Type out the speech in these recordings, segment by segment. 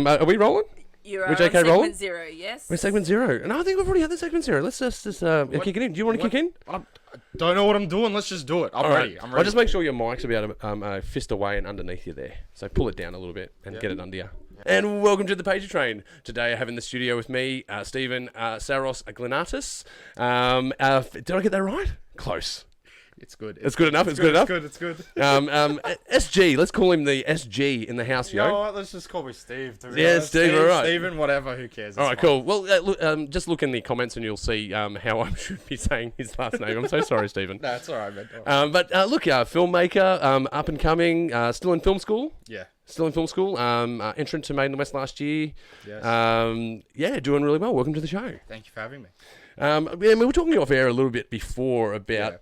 Are we rolling? You're We're on JK segment rolling? 0, yes? We're segment 0. And I think we've already had the segment 0. Let's just kick it in. Do you want to kick in? I don't know what I'm doing. Let's just do it. I'm ready. I'm ready. I'll just make sure your mic's about a fist away and underneath you there. So pull it down a little bit and get it under you. And welcome to the Pagey Train. Today I have in the studio with me, Stephen Saros Glinatsis. Did I get that right? Close. It's good. It's good enough. It's good enough. It's good. SG. Let's call him the SG in the house, yo. You know what? Let's just call me Steve. Yeah, Steve. All right. Stephen, whatever. Who cares? All right, cool. Well, just look in the comments and you'll see how I should be saying his last name. I'm so sorry, Stephen. No, it's all right, man. All right. But look, filmmaker, up and coming, still in film school. Yeah. Still in film school. Entrant to Made in the West last year. Yes. Yeah, doing really well. Welcome to the show. Thank you for having me. We were talking off air a little bit before about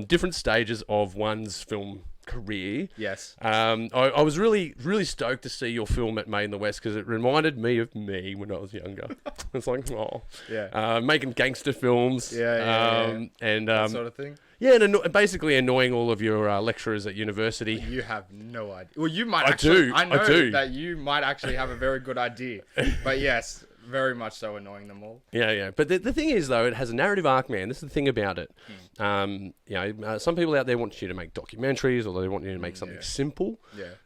different stages of one's film career. Yes. I was really, really stoked to see your film at Made in the West because it reminded me of me when I was younger. It's like, making gangster films. And that sort of thing. Yeah, and basically annoying all of your lecturers at university. You have no idea. Well, you might I do. that you might actually have a very good idea. But yes, very much so annoying them all. Yeah. But the thing is, though, it has a narrative arc, man. This is the thing about it. Some people out there want you to make documentaries or they want you to make something simple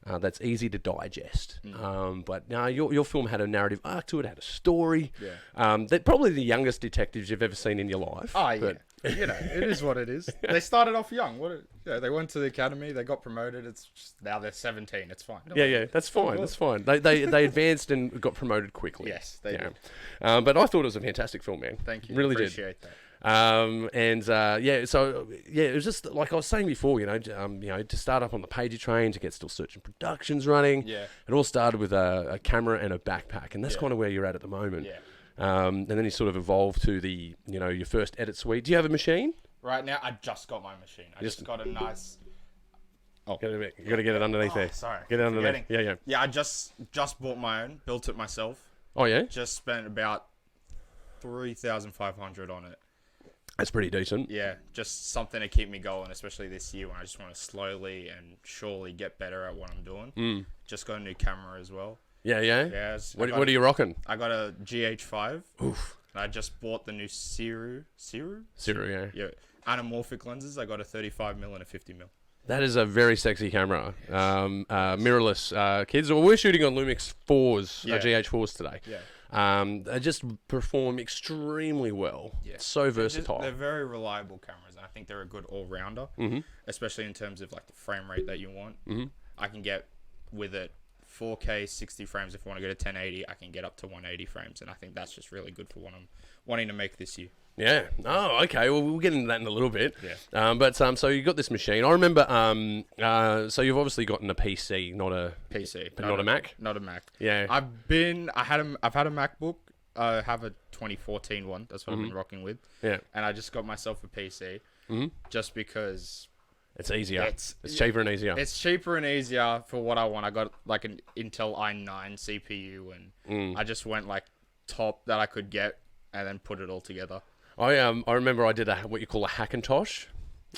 that's easy to digest. But now your film had a narrative arc to it, had a story. They're probably the youngest detectives you've ever seen in your life. Oh, yeah. You know, it is what it is. They started off young. They went to the academy. They got promoted. It's just, now they're 17. It's fine. That's fine. That's fine. They advanced and got promoted quickly. Yes, they did. But I thought it was a fantastic film, man. Thank you. Really Appreciate did. that. It was just like I was saying before, to start up on the Pagey train, to get Still Searching Productions running. Yeah. It all started with a camera and a backpack, and that's kind of where you're at the moment. Yeah. And then you sort of evolved to your first edit suite. Do you have a machine? Right now, I just got my machine. I just got a nice... Oh, you got to get it underneath there. Sorry. Get it underneath. Yeah. Yeah, I just bought my own, built it myself. Oh, yeah? Just spent about 3,500 on it. That's pretty decent. Yeah, just something to keep me going, especially this year when I just want to slowly and surely get better at what I'm doing. Just got a new camera as well. Yeah. What are you rocking? I got a GH5. Oof. And I just bought the new Saros, yeah. Anamorphic lenses. I got a 35mm and a 50mm. That is a very sexy camera. Mirrorless, kids. Well, we're shooting on Lumix 4s, GH4s today. Yeah. They just perform extremely well. Yeah. So versatile. They're very reliable cameras, and I think they're a good all-rounder, especially in terms of like the frame rate that you want. I can get with it 4K 60 frames. If I want to go to 1080, I can get up to 180 frames, and I think that's just really good for what I'm wanting to make this year. Yeah. Oh, okay. Well, we'll get into that in a little bit. Yeah. So you got this machine. I remember. So you've obviously gotten a PC, not a PC, but not a Mac. Not a Mac. Yeah. I've had a MacBook. I have a 2014 one. That's what I've been rocking with. Yeah. And I just got myself a PC, just because. It's easier. It's cheaper and easier. It's cheaper and easier for what I want. I got like an Intel i9 CPU, and I just went like top that I could get, and then put it all together. I remember I did what you call a Hackintosh.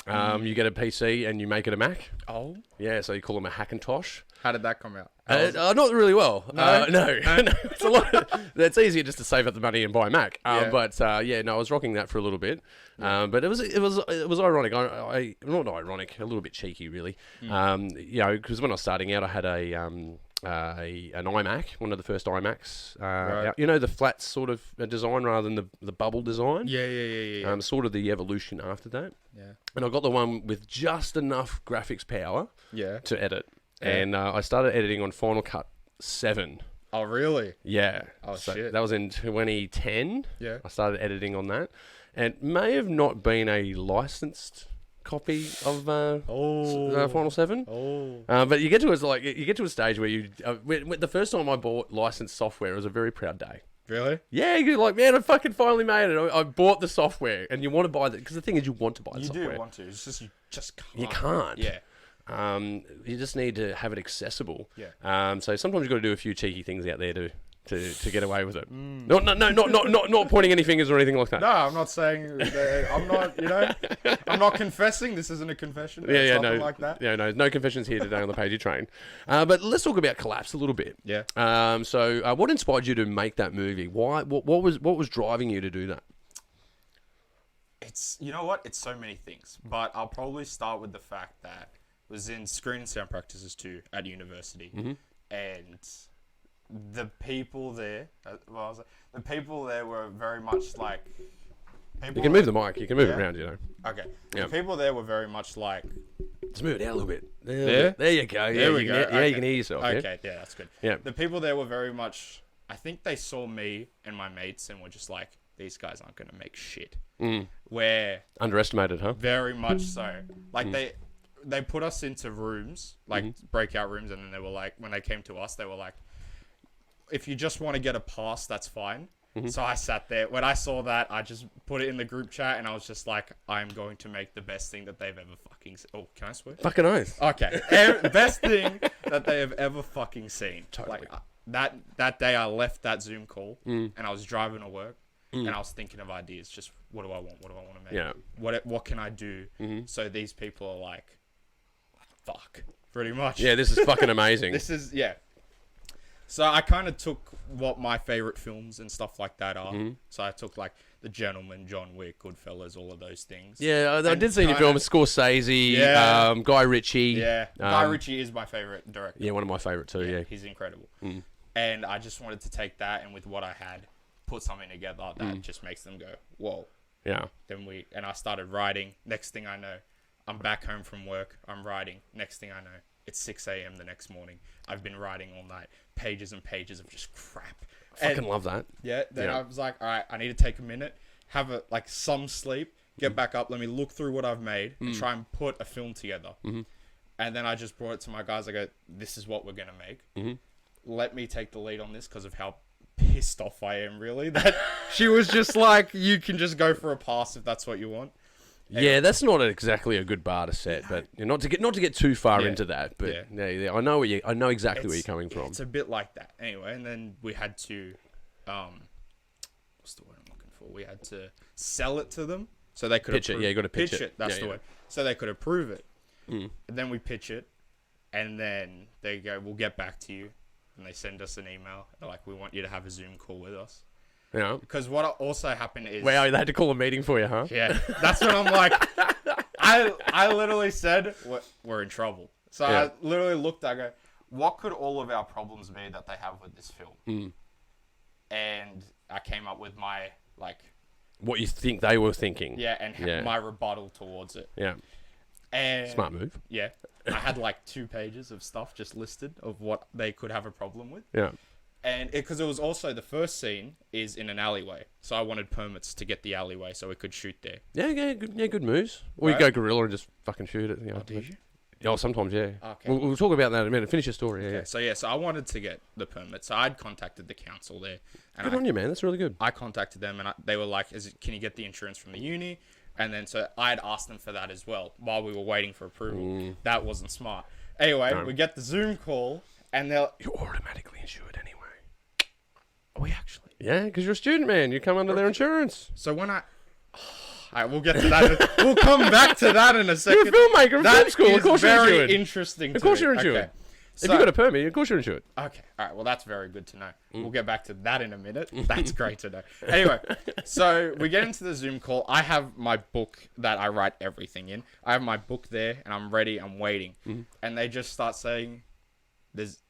You get a PC and you make it a Mac. Oh. Yeah, so you call them a Hackintosh. How did that come out? Not really well. No? No. It's a lot. It's easier just to save up the money and buy a Mac. I was rocking that for a little bit. But it was ironic. I not ironic, a little bit cheeky, really. Because when I was starting out, I had an iMac, one of the first iMacs. Right. The flat sort of design rather than the bubble design. Yeah. Sort of the evolution after that. Yeah. And I got the one with just enough graphics power. To edit. Yeah. And I started editing on Final Cut 7. Oh, really? Yeah. Oh, shit. That was in 2010. Yeah. I started editing on that. And it may have not been a licensed copy of Final 7. But you get to a stage where the first time I bought licensed software, it was a very proud day. Really? Yeah, you're like, man, I fucking finally made it. I bought the software, and you want to buy it because the thing is, you want to buy the software. You do want to. It's just you just can't. You can't. Yeah. You just need to have it accessible. Yeah. So sometimes you've got to do a few cheeky things out there to to get away with it. Not pointing any fingers or anything like that. No, I'm not saying. I'm not. I'm not confessing. This isn't a confession. Nothing like that. Yeah, no confessions here today on the Pagey train. But let's talk about Collapse a little bit. Yeah. So, what inspired you to make that movie? Why? What was driving you to do that? It's it's so many things, but I'll probably start with the fact that I was in screen and sound practices too at university, and the people there, the people there were very much like. You can move the mic. You can move it around. Okay. Yep. The people there were very much like. Let's move it out a little bit. There you go. There we go. You can hear yourself. Okay. Yeah, that's good. Yeah. The people there were very much. I think they saw me and my mates and were just like, these guys aren't gonna make shit. Where underestimated, huh? Very much so. Like they put us into rooms, like breakout rooms, and then they were like, when they came to us, they were like, if you just want to get a pass, that's fine. So I sat there. When I saw that, I just put it in the group chat, and I was just like, I'm going to make the best thing that they've ever fucking seen. Oh, can I swear? Fucking oath. Okay. Best thing that they have ever fucking seen. Totally. Like, that day I left that Zoom call, and I was driving to work, and I was thinking of ideas. Just, what do I want? What do I want to make? Yeah. What can I do so these people are like, fuck, pretty much. Yeah, this is fucking amazing. This is, yeah. So I kind of took what my favorite films and stuff like that are. So I took like The Gentleman, John Wick, Goodfellas, all of those things. Yeah, I did see your film. Scorsese, Guy Ritchie. Yeah, Guy Ritchie is my favorite director. Yeah, one of my favorite too. Yeah, he's incredible. And I just wanted to take that and with what I had, put something together that just makes them go, whoa. Yeah. And I started writing. Next thing I know, I'm back home from work. I'm writing. Next thing I know, it's 6 a.m. the next morning. I've been writing all night. Pages and pages of just crap. I fucking love that. Yeah. Then I was like, all right, I need to take a minute, have some sleep, get back up. Let me look through what I've made and try and put a film together. And then I just brought it to my guys. I go, this is what we're going to make. Let me take the lead on this because of how pissed off I am, really. That she was just like, you can just go for a pass if that's what you want. Yeah, that's not exactly a good bar to set, but not to get too far into that. But yeah, I know exactly where you're coming from. It's a bit like that, anyway. And then we had to, what's the word I'm looking for? We had to sell it to them so they could pitch it. Yeah, you got to pitch it. That's the word. So they could approve it. And then we pitch it, and then they go, "We'll get back to you." And they send us an email. They're like, "We want you to have a Zoom call with us." Yeah. Because what also happened is... Wow, they had to call a meeting for you, huh? Yeah. That's what I'm like... I literally said, we're in trouble. So I literally looked, I go, what could all of our problems be that they have with this film? And I came up with my, like... What you think they were thinking. Yeah, and my rebuttal towards it. Yeah. And smart move. Yeah. I had like 2 pages of stuff just listed of what they could have a problem with. Yeah. And because it was also the first scene is in an alleyway, so I wanted permits to get the alleyway so we could shoot there. Yeah, good moves. Or you go guerrilla and just fucking shoot it. Oh, did you? Oh, sometimes, yeah. Okay. We'll talk about that in a minute. Finish your story. Yeah. Okay. So I wanted to get the permit, so I'd contacted the council there. And Good on you, man. That's really good. I contacted them, and they were like, "Can you get the insurance from the uni?" And then so I had asked them for that as well while we were waiting for approval. That wasn't smart. Anyway, we get the Zoom call, and you're automatically insured anyway. Are we actually? Yeah, because you're a student, man. You come under their insurance. So when all right, we'll get to that. We'll come back to that in a second. You're a filmmaker at film school. Of course you're insured. Very interesting. Of course you're insured. Okay. If you got a permit, of course you're insured. Okay. All right. Well, that's very good to know. We'll get back to that in a minute. That's great to know. Anyway, so we get into the Zoom call. I have my book that I write everything in. I have my book there, and I'm ready. I'm waiting. And they just start saying, it's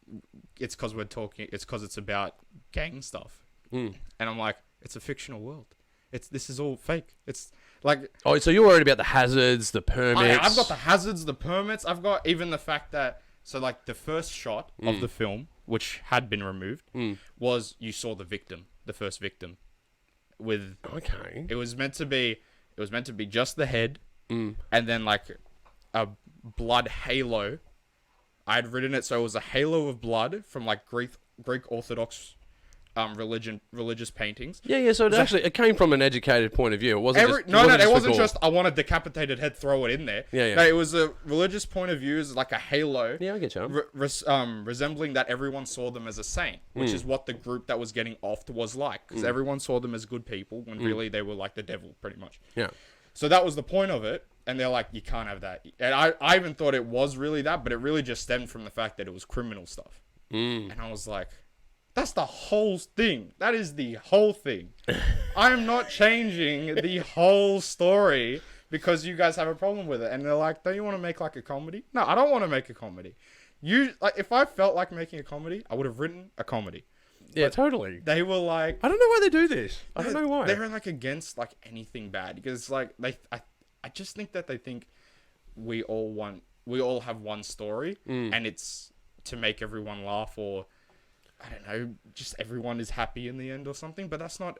because we're talking. It's because it's about gang stuff. And I'm like, it's a fictional world. This is all fake. It's like... Oh, so you're worried about the hazards, the permits. I've got the hazards, the permits. I've got even the fact that... So, like, the first shot of the film, which had been removed, was you saw the victim, the first victim. Okay. It was meant to be just the head, and then, like, a blood halo. I'd written it so it was a halo of blood from, like, Greek Orthodox religious paintings. Yeah. So it came from an educated point of view. It wasn't it wasn't just I want a decapitated head, throw it in there. Yeah. No, it was a religious point of view, is like a halo. Yeah, I get you. Resembling that everyone saw them as a saint, which is what the group that was getting offed was like, because everyone saw them as good people when really they were like the devil, pretty much. Yeah. So that was the point of it, and they're like, you can't have that. And I even thought it was really that, but it really just stemmed from the fact that it was criminal stuff. And I was like, that's the whole thing. That is the whole thing. I am not changing the whole story because you guys have a problem with it. And they're like, don't you want to make like a comedy? No, I don't want to make a comedy. If I felt like making a comedy, I would have written a comedy. Yeah, But totally. They were like, I don't know why they do this. I don't know why. They're like against like anything bad, because like I just think that they think we all have one story, and it's to make everyone laugh, or I don't know, just everyone is happy in the end or something. But that's not.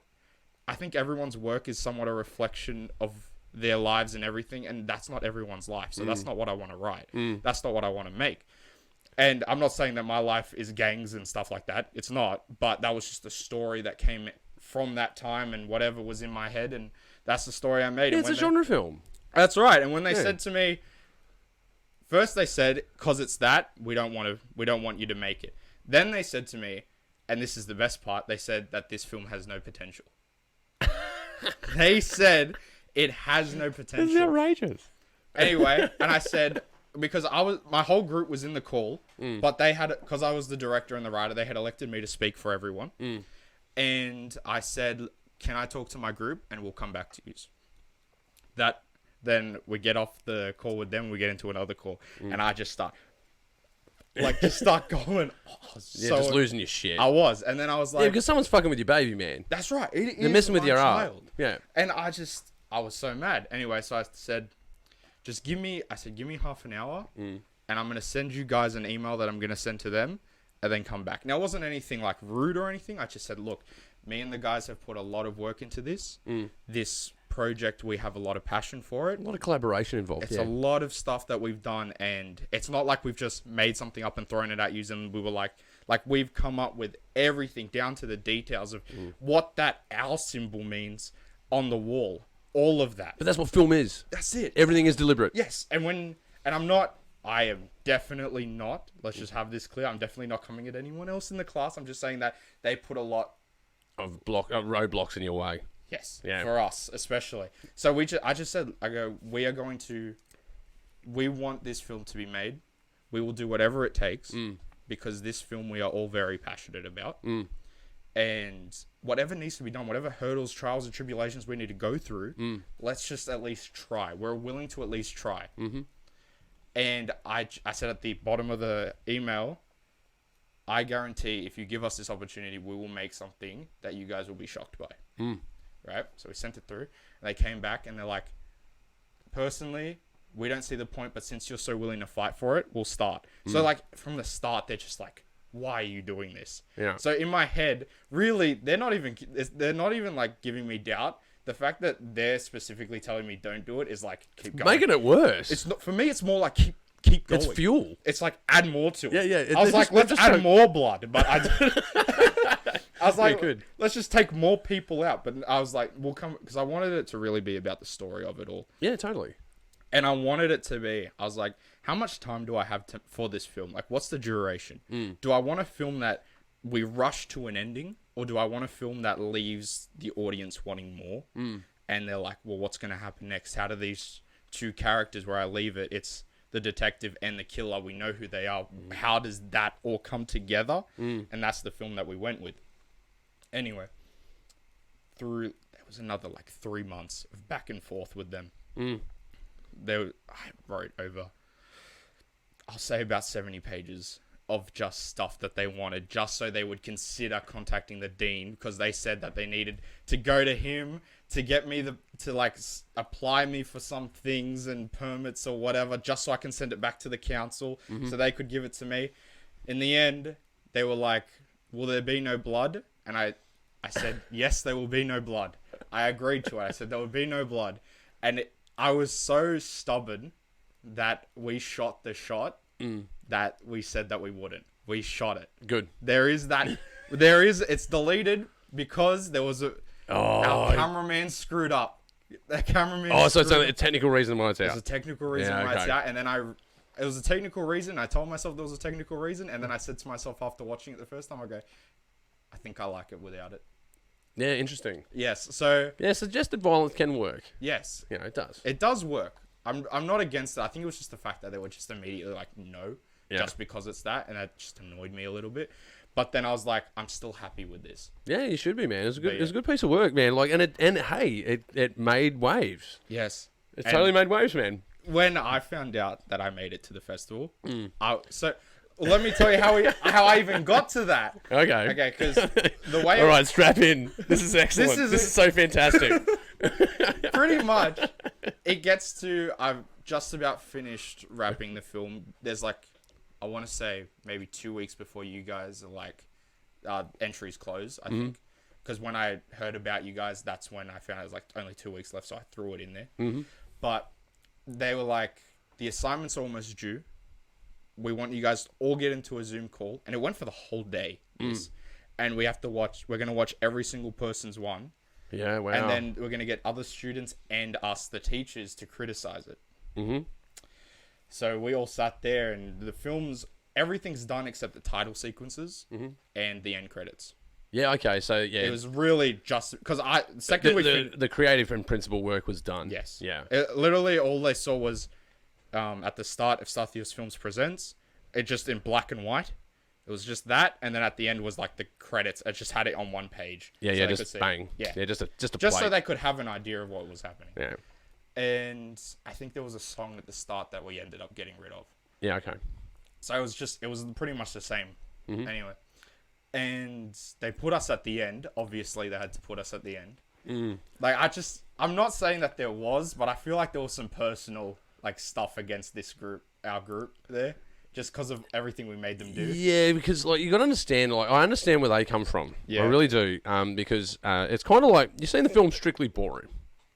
I think everyone's work is somewhat a reflection of their lives and everything, and that's not everyone's life. So that's not what I want to write. That's not what I want to make. And I'm not saying that my life is gangs and stuff like that. It's not. But that was just the story that came from that time and whatever was in my head, and that's the story I made. Yeah, it's a genre film. That's right. And when they said to me, first they said, because it's that, we don't want you to make it. Then they said to me, and this is the best part, they said that this film has no potential. They said it has no potential. This is outrageous. Anyway, and I said, because my whole group was in the call, but they had, because I was the director and the writer, they had elected me to speak for everyone. And I said, can I talk to my group and we'll come back to you. Then we get off the call with them, we get into another call, and I just start going. Just losing your shit. I was, and then I was like, yeah, because someone's fucking with your baby, man. That's right. They're messing with your child. Yeah. And I was so mad. Anyway, so I said, give me half an hour, and I'm going to send you guys an email that I'm going to send to them, and then come back. Now, it wasn't anything like rude or anything. I just said, look, me and the guys have put a lot of work into this. This project, we have a lot of passion for it. A lot of collaboration involved. It's a lot of stuff that we've done, and it's not like we've just made something up and thrown it at you, and we were like we've come up with everything down to the details of what that owl symbol means on the wall. All of that. But that's what film is. That's it. Everything is deliberate. Yes. And I am definitely not, let's just have this clear, I'm definitely not coming at anyone else in the class. I'm just saying that they put a lot of roadblocks in your way. Yes. Yeah. For us, especially. So I just said, we want this film to be made. We will do whatever it takes because this film we are all very passionate about. And whatever needs to be done, whatever hurdles, trials, and tribulations we need to go through, let's just at least try. We're willing to at least try. And I said at the bottom of the email, I guarantee if you give us this opportunity, we will make something that you guys will be shocked by. Right? So we sent it through, and they came back, and they're like, personally, we don't see the point, but since you're so willing to fight for it, we'll start. So like from the start, they're just like, why are you doing this? Yeah. So in my head, really, they're not even like giving me doubt. The fact that they're specifically telling me don't do it is like, keep going. Making it worse. It's not, for me, it's more like keep going. It's fuel. It's like add more to it. Yeah. I was like, let's add more blood, but I was like, let's just take more people out. But I was like, we'll come, because I wanted it to really be about the story of it all. Yeah, totally. And I wanted it to be, I was like, how much time do I have for this film? Like, what's the duration? Do I want to film that we rush to an ending? Or do I want a film that leaves the audience wanting more? And they're like, well, what's going to happen next? How do these two characters, where I leave it, it's the detective and the killer, we know who they are. How does that all come together? And that's the film that we went with. Anyway, there was another like 3 months of back and forth with them. I wrote over, I'll say about 70 pages of just stuff that they wanted, just so they would consider contacting the dean, because they said that they needed to go to him to get me to apply me for some things and permits or whatever, just so I can send it back to the council so they could give it to me. In the end, they were like, will there be no blood? And I said, yes, there will be no blood. I agreed to it. I said, there will be no blood. And I was so stubborn that we shot the shot that we said that we wouldn't. We shot it. Good. There is that There is. It's deleted because there was our cameraman screwed up. The cameraman. Oh, so it's a technical reason why it's out. There's a technical reason why it's out, and then it was a technical reason. I told myself there was a technical reason, and then I said to myself after watching it the first time, I go, I think I like it without it. Yeah, interesting. Yes. So. Yeah, suggested violence can work. Yes. Yeah, it does. It does work. I'm not against it. I think it was just the fact that they were just immediately like, no, just because it's that, and that just annoyed me a little bit. But then I was like, I'm still happy with this. Yeah, you should be, man. It was a good piece of work, man. Like, and hey, it made waves. Yes, it totally made waves, man. When I found out that I made it to the festival, so let me tell you how I even got to that. Okay, because the way. All right, strap in. This is excellent. This is so fantastic. Pretty much, it gets to. I've just about finished wrapping the film. There's like, I want to say maybe 2 weeks before you guys are like, entries close, I think. Because when I heard about you guys, that's when I found it was like only 2 weeks left, so I threw it in there. Mm-hmm. But they were like, the assignment's almost due. We want you guys to all get into a Zoom call. And it went for the whole day. And we're going to watch every single person's one. Yeah, wow. And then we're going to get other students and us, the teachers, to criticize it. Mm-hmm. So we all sat there, and the film's everything's done except the title sequences and the end credits. Yeah. Okay. So yeah, it was really just because the creative and principal work was done. Yes. Yeah. Literally, all they saw was at the start of Sathios Films Presents, it just in black and white. It was just that, and then at the end was like the credits. It just had it on one page. Yeah. So just bang. Yeah. Just so they could have an idea of what was happening. Yeah. And I think there was a song at the start that we ended up getting rid of. Yeah, okay. So it was pretty much the same. Anyway. And they put us at the end. Obviously, they had to put us at the end. Like, I'm not saying that there was, but I feel like there was some personal, like, stuff against our group there. Just because of everything we made them do. Yeah, because, like, you got to understand, like, I understand where they come from. Yeah. I really do. Because it's kind of like, you've seen the film Strictly Ballroom.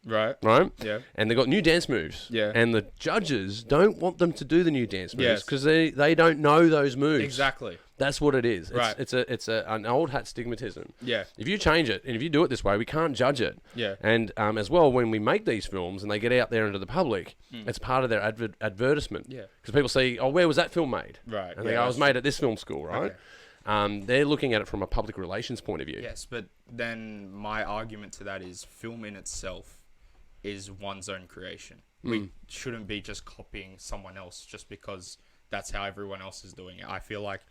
Right. Yeah. And they got new dance moves. Yeah. And the judges don't want them to do the new dance moves because they don't know those moves. Exactly. That's what it is. Right. It's an old hat stigmatism. Yeah. If you change it and if you do it this way, we can't judge it. Yeah. And as well, when we make these films and they get out there into the public, it's part of their advertisement. Yeah. Because people see, oh, where was that film made? Right. And they go, I was made at this film school, right? Okay. They're looking at it from a public relations point of view. Yes, but then my argument to that is film in itself is one's own creation. We shouldn't be just copying someone else just because that's how everyone else is doing it. I feel like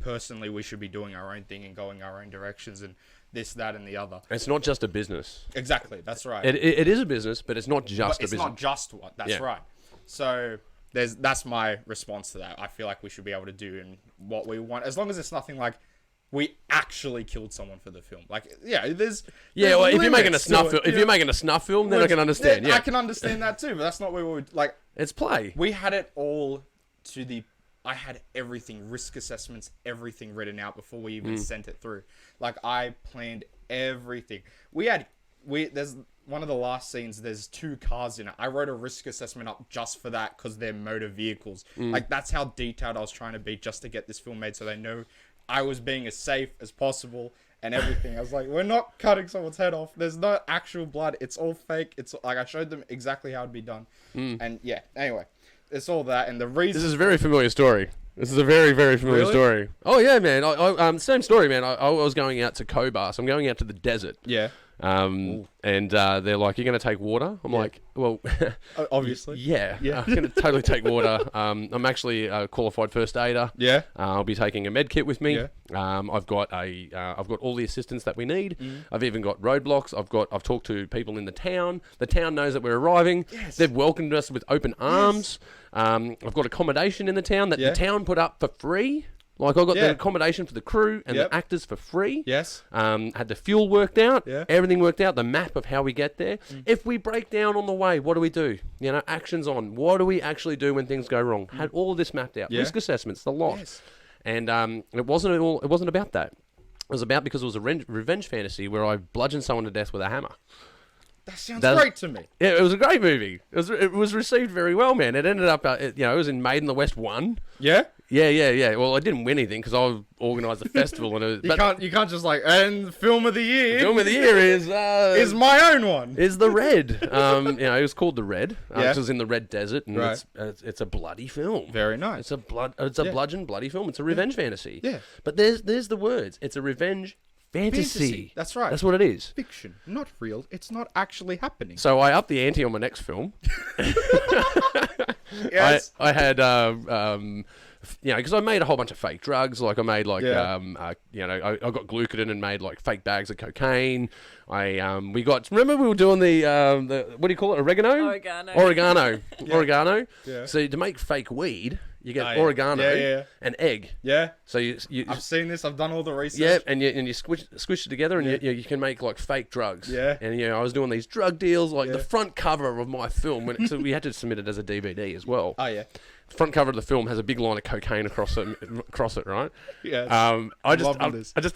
personally we should be doing our own thing and going our own directions and this, that, and the other. It's not just a business. Exactly, that's right. It is a business, but it's not just a business. It's not just one. That's right. So that's my response to that. I feel like we should be able to do what we want as long as it's nothing like we actually killed someone for the film. Like, there's well, if you're making a snuff film, then I can understand. Yeah, I can understand that too. But that's not where we would like. It's play. We had it all to the. I had everything, risk assessments, everything written out before we even sent it through. Like, I planned everything. There's one of the last scenes. There's 2 cars in it. I wrote a risk assessment up just for that because they're motor vehicles. Like, that's how detailed I was trying to be just to get this film made, so they know I was being as safe as possible and everything. I was like, we're not cutting someone's head off. There's no actual blood. It's all fake. It's like I showed them exactly how it'd be done. And anyway, it's all that. And the reason this is a very familiar story. This is a very, very familiar story. Oh yeah, man. Same story, man. I was going out to Cobar, so I'm going out to the desert. Yeah. And they're like, "You're going to take water?" I'm like, "Well, obviously, yeah. I'm going to totally take water. I'm actually a qualified first aider. Yeah, I'll be taking a med kit with me. Yeah. I've got all the assistance that we need. I've even got roadblocks. I've talked to people in the town. The town knows that we're arriving. Yes. They've welcomed us with open arms. I've got accommodation in the town that the town put up for free. Like, I got the accommodation for the crew and the actors for free. Yes. Had the fuel worked out. Yeah. Everything worked out. The map of how we get there. If we break down on the way, what do we do? You know, actions on. What do we actually do when things go wrong? Had all of this mapped out. Risk assessments, the lot. Yes. And it wasn't about that. It was about because it was a revenge fantasy where I bludgeoned someone to death with a hammer. That sounds great to me. Yeah, it was a great movie. It was received very well, man. It ended up, it was in Made in the West 1. Yeah? Yeah. Well, I didn't win anything because I organised a festival and You can't just like, and film of the year. film of the year is my own one. Is the Red. It was called the Red. Yeah. It was in the Red Desert, and Right. it's a bloody film. Very nice. It's a bludgeon bloody film. It's a revenge fantasy. Yeah. But there's the words. It's a revenge fantasy. That's right. That's what it is. Fiction, not real. It's not actually happening. So I upped the ante on my next film. Yes. I had because I made a whole bunch of fake drugs. Like I made I got glucoden and made like fake bags of cocaine. Remember we were doing the what do you call it? Oregano. Oregano. Yeah. So to make fake weed, you get yeah. oregano and egg. Yeah. So you I've seen this. I've done all the research. yeah, and you squish it together, and you can make like fake drugs. Yeah. And I was doing these drug deals. Like the front cover of my film, so we had to submit it as a DVD as well. Oh yeah. The front cover of the film has a big line of cocaine across it, right? Yeah. I just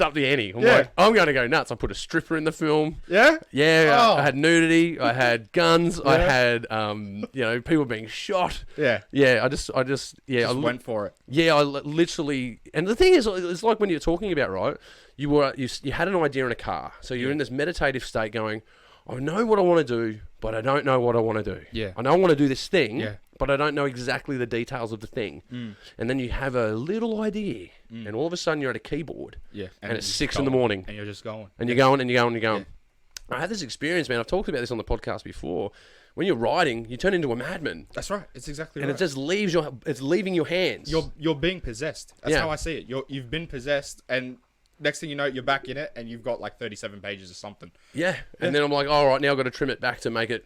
upped the ante. I'm Yeah. like, I'm going to go nuts. I put a stripper in the film. Yeah. Yeah, Oh. I had nudity. I had guns. I Yeah. had people being shot. Yeah. Yeah, I just Went for it. yeah, I literally, and the thing is, it's like when you're talking about, right? You had an idea in a car, so you're in this meditative state, going, I know what I want to do, but I don't know what I want to do. Yeah. I know I want to do this thing, Yeah. but I don't know exactly the details of the thing. And then you have a little idea, and all of a sudden you're at a keyboard, Yeah. and it's you're 6 just in the going, morning, and you're just going. and you're going, and you're going, and you're going. I had this experience, man. I've talked about this on the podcast before. When you're writing, you turn into a madman. That's right. It's exactly And right. it just it's leaving your hands. You're being possessed. That's Yeah. how I see it. You've been possessed, and next thing you know, you're back in it, and you've got like 37 pages or something. Yeah. And then I'm like, all right, now I've got to trim it back to make it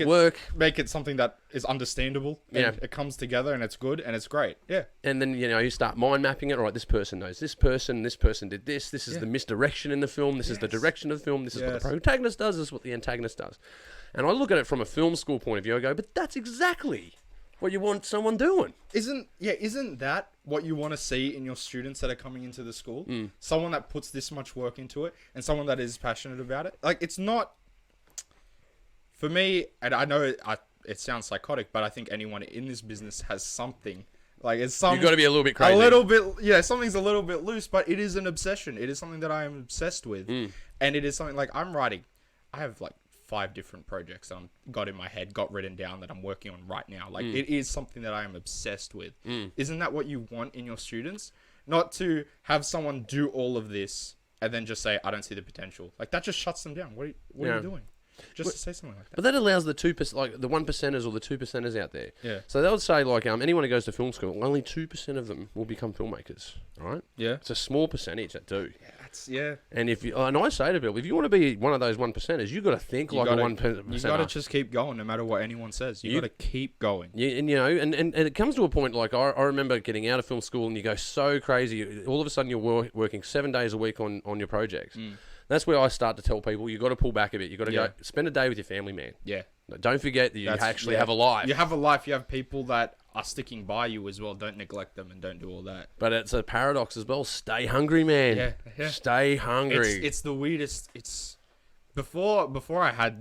work. Make it something that is understandable. And Yeah. it comes together, and it's good, and it's great. Yeah. And then you start mind mapping it. All right, this person knows this person did this. This is the misdirection in the film. This is the direction of the film. This is what the protagonist does. This is what the antagonist does. And I look at it from a film school point of view. I go, but that's exactly what you want someone doing. Isn't that what you want to see in your students that are coming into the school? Someone that puts this much work into it, and someone that is passionate about it. Like, it's not, for me, and I know it sounds psychotic, but I think anyone in this business has something. Like, it's You've got to be a little bit crazy. A little bit, yeah, something's a little bit loose, but it is an obsession. It is something that I am obsessed with. And it is something, like, I have like 5 different projects that I've got in my head, got written down, that I'm working on right now. Like, it is something that I am obsessed with. Isn't that what you want in your students? Not to have someone do all of this and then just say, I don't see the potential. Like, that just shuts them down. What are you doing? Just to say something like that. But that allows the 2%, like the 1%ers or the 2%ers out there. Yeah. So they would say, like, anyone who goes to film school, only 2% of them will become filmmakers. Right? Yeah. It's a small percentage that do. Yeah. And and I say to people, if you want to be one of those 1%ers, you've got to think like a 1%er. You got to just keep going, no matter what anyone says. You got to keep going. Yeah, and it comes to a point, like, I remember getting out of film school and you go so crazy. All of a sudden you're working 7 days a week on your projects. That's where I start to tell people, you got to pull back a bit. You got to go spend a day with your family, man. Yeah. Don't forget that you actually have a life. You have a life. You have people that are sticking by you as well. Don't neglect them and don't do all that. But it's a paradox as well. Stay hungry, man. Yeah. Stay hungry. It's the weirdest. It's before I had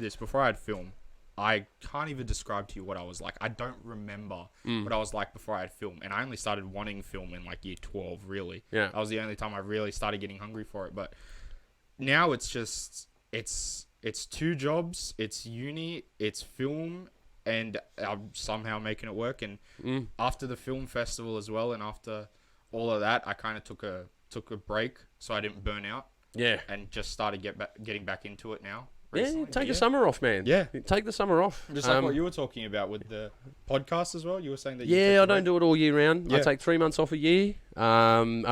film, I can't even describe to you what I was like. I don't remember what I was like before I had film. And I only started wanting film in like year 12, really. Yeah. That was the only time I really started getting hungry for it. But now it's just, it's 2 jobs, it's uni, it's film, and I'm somehow making it work. And after the film festival as well, and after all of that, I kind of took a break so I didn't burn out. Yeah. And just started getting back into it now. Yeah, take the summer off, man. Yeah. Take the summer off. Just like what you were talking about with the podcast as well. You were saying that. I don't do it all year round. Yeah. I take 3 months off a year,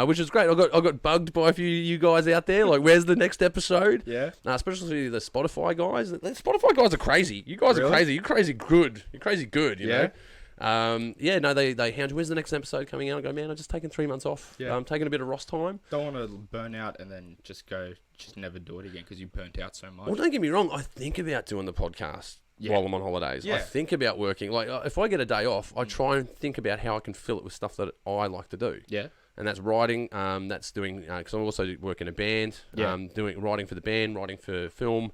which is great. I got bugged by a few of you guys out there. Like, where's the next episode? Yeah. Especially the Spotify guys. The Spotify guys are crazy. You guys are crazy. You're crazy good. You're crazy good. You know. They hound you. Where's the next episode coming out? I go, man, I've just taken 3 months off. Yeah. I'm taking a bit of Ross time. Don't want to burn out and then just never do it again because you burnt out so much. Well, don't get me wrong. I think about doing the podcast while I'm on holidays. Yeah. I think about working. Like, if I get a day off, I try and think about how I can fill it with stuff that I like to do. Yeah. And that's writing. That's doing, because I also work in a band. Yeah. Doing writing for the band, writing for film.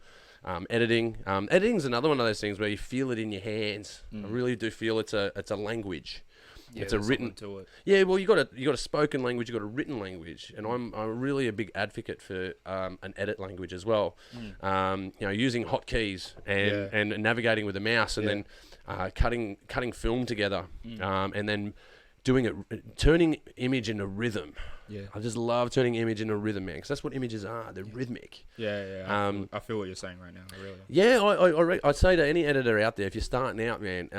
Editing. Editing's another one of those things where you feel it in your hands. I really do feel it's a language. Yeah, it's a there's written. something to it. Yeah, well, you got a spoken language, you got a written language, and I'm really a big advocate for an edit language as well. Using hotkeys and navigating with the mouse, and then cutting film together, and then turning image into rhythm. Yeah. I just love turning image into rhythm, man, because that's what images are. They're rhythmic. Yeah. I feel what you're saying right now. Really. Yeah, I'd say to any editor out there, if you're starting out, man,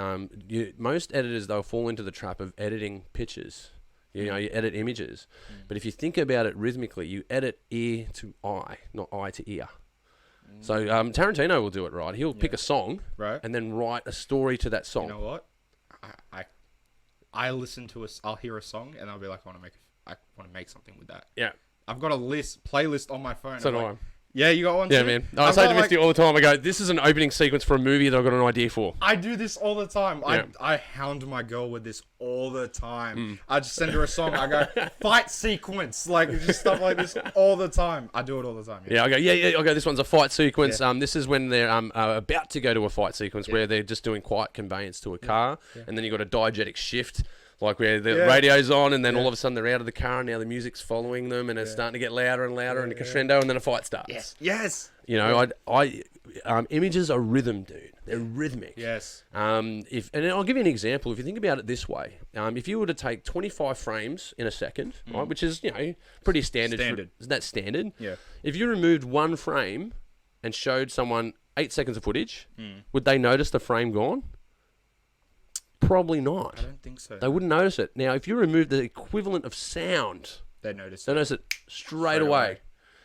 most editors, they'll fall into the trap of editing pictures. You edit images. But if you think about it rhythmically, you edit ear to eye, not eye to ear. So Tarantino will do it, right? He'll pick a song, right, and then write a story to that song. You know what? I listen to I'll hear a song and I'll be like, I want to make something with that. Yeah. I've got a playlist on my phone. So do I. Yeah, you got one Yeah, too? man. I say to Misty all the time, I go, this is an opening sequence for a movie that I've got an idea for. I do this all the time. Yeah. I hound my girl with this all the time. I just send her a song. I go, fight sequence. Like, just stuff like this all the time. I do it all the time. Yeah, I go, this one's a fight sequence. Yeah. This is when they're about to go to a fight sequence where they're just doing quiet conveyance to a car. Yeah. And then you got a diegetic shift. Like where the radio's on, and then all of a sudden they're out of the car, and now the music's following them, and it's starting to get louder and louder, and a crescendo, and then a fight starts. Yes. Images are rhythm, dude. They're rhythmic. Yes. And I'll give you an example. If you think about it this way, if you were to take 25 frames in a second, right, which is pretty standard. Isn't that standard? Yeah. If you removed one frame and showed someone 8 seconds of footage, would they notice the frame gone? Probably not. I don't think so. They wouldn't notice it. Now, if you remove the equivalent of sound, they notice it straight away.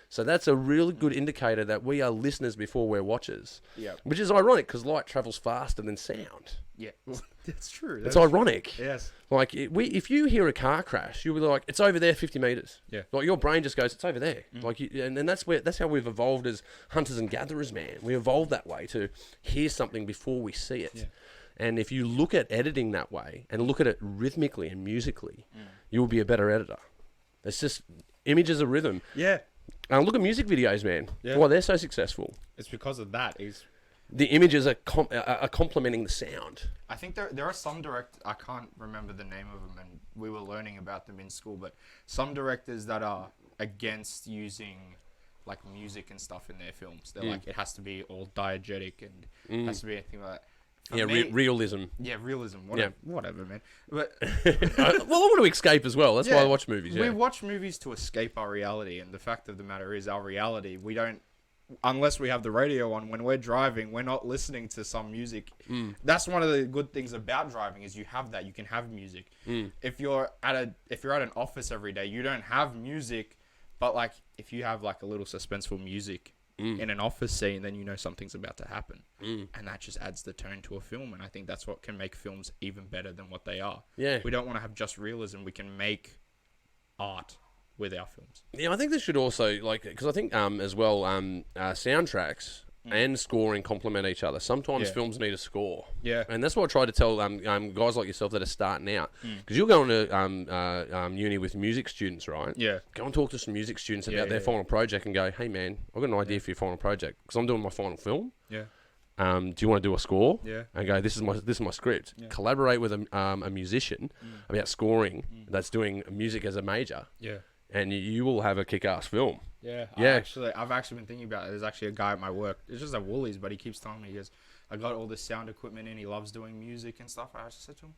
So that's a really good indicator that we are listeners before we're watchers. Yeah. Which is ironic because light travels faster than sound. Yeah. That's true. It's ironic. Yes. Like, if you hear a car crash, you'll be like, it's over there 50 meters. Yeah. Like, your brain just goes, it's over there. Like, and that's how we've evolved as hunters and gatherers, man. We evolved that way to hear something before we see it. Yeah. And if you look at editing that way and look at it rhythmically and musically, you will be a better editor. It's just images are rhythm. Yeah. Look at music videos, man. Yeah. Why they're so successful. It's because of that. The images are complementing the sound. I think there are some I can't remember the name of them, and we were learning about them in school, but some directors that are against using like music and stuff in their films. They're like, it has to be all diegetic and it has to be anything like that. Realism. Yeah, realism. Whatever, man. But well, I want to escape as well. That's why I watch movies. Yeah. We watch movies to escape our reality, and the fact of the matter is, our reality, we don't, unless we have the radio on when we're driving, we're not listening to some music. That's one of the good things about driving is you have that. You can have music. If you're at an office every day, you don't have music, but like if you have like a little suspenseful music in an office scene, then you know something's about to happen. And that just adds the tone to a film, and I think that's what can make films even better than what they are. Yeah. We don't want to have just realism. We can make art with our films. Yeah, I think this should also, because I think as well, soundtracks and scoring complement each other. Sometimes films need a score. Yeah. And that's what I try to tell guys like yourself that are starting out. Because you're going to uni with music students, right? Yeah. Go and talk to some music students about their final project and go, hey, man, I've got an idea for your final project. Because I'm doing my final film. Yeah. Do you want to do a score? Yeah. And go, this is my script. Yeah. Collaborate with a musician about scoring that's doing music as a major. Yeah. And you will have a kick-ass film. Yeah. I've actually been thinking about it. There's actually a guy at my work. It's just at Woolies, but he keeps telling me, he goes, I got all this sound equipment in. He loves doing music and stuff. I just said to him,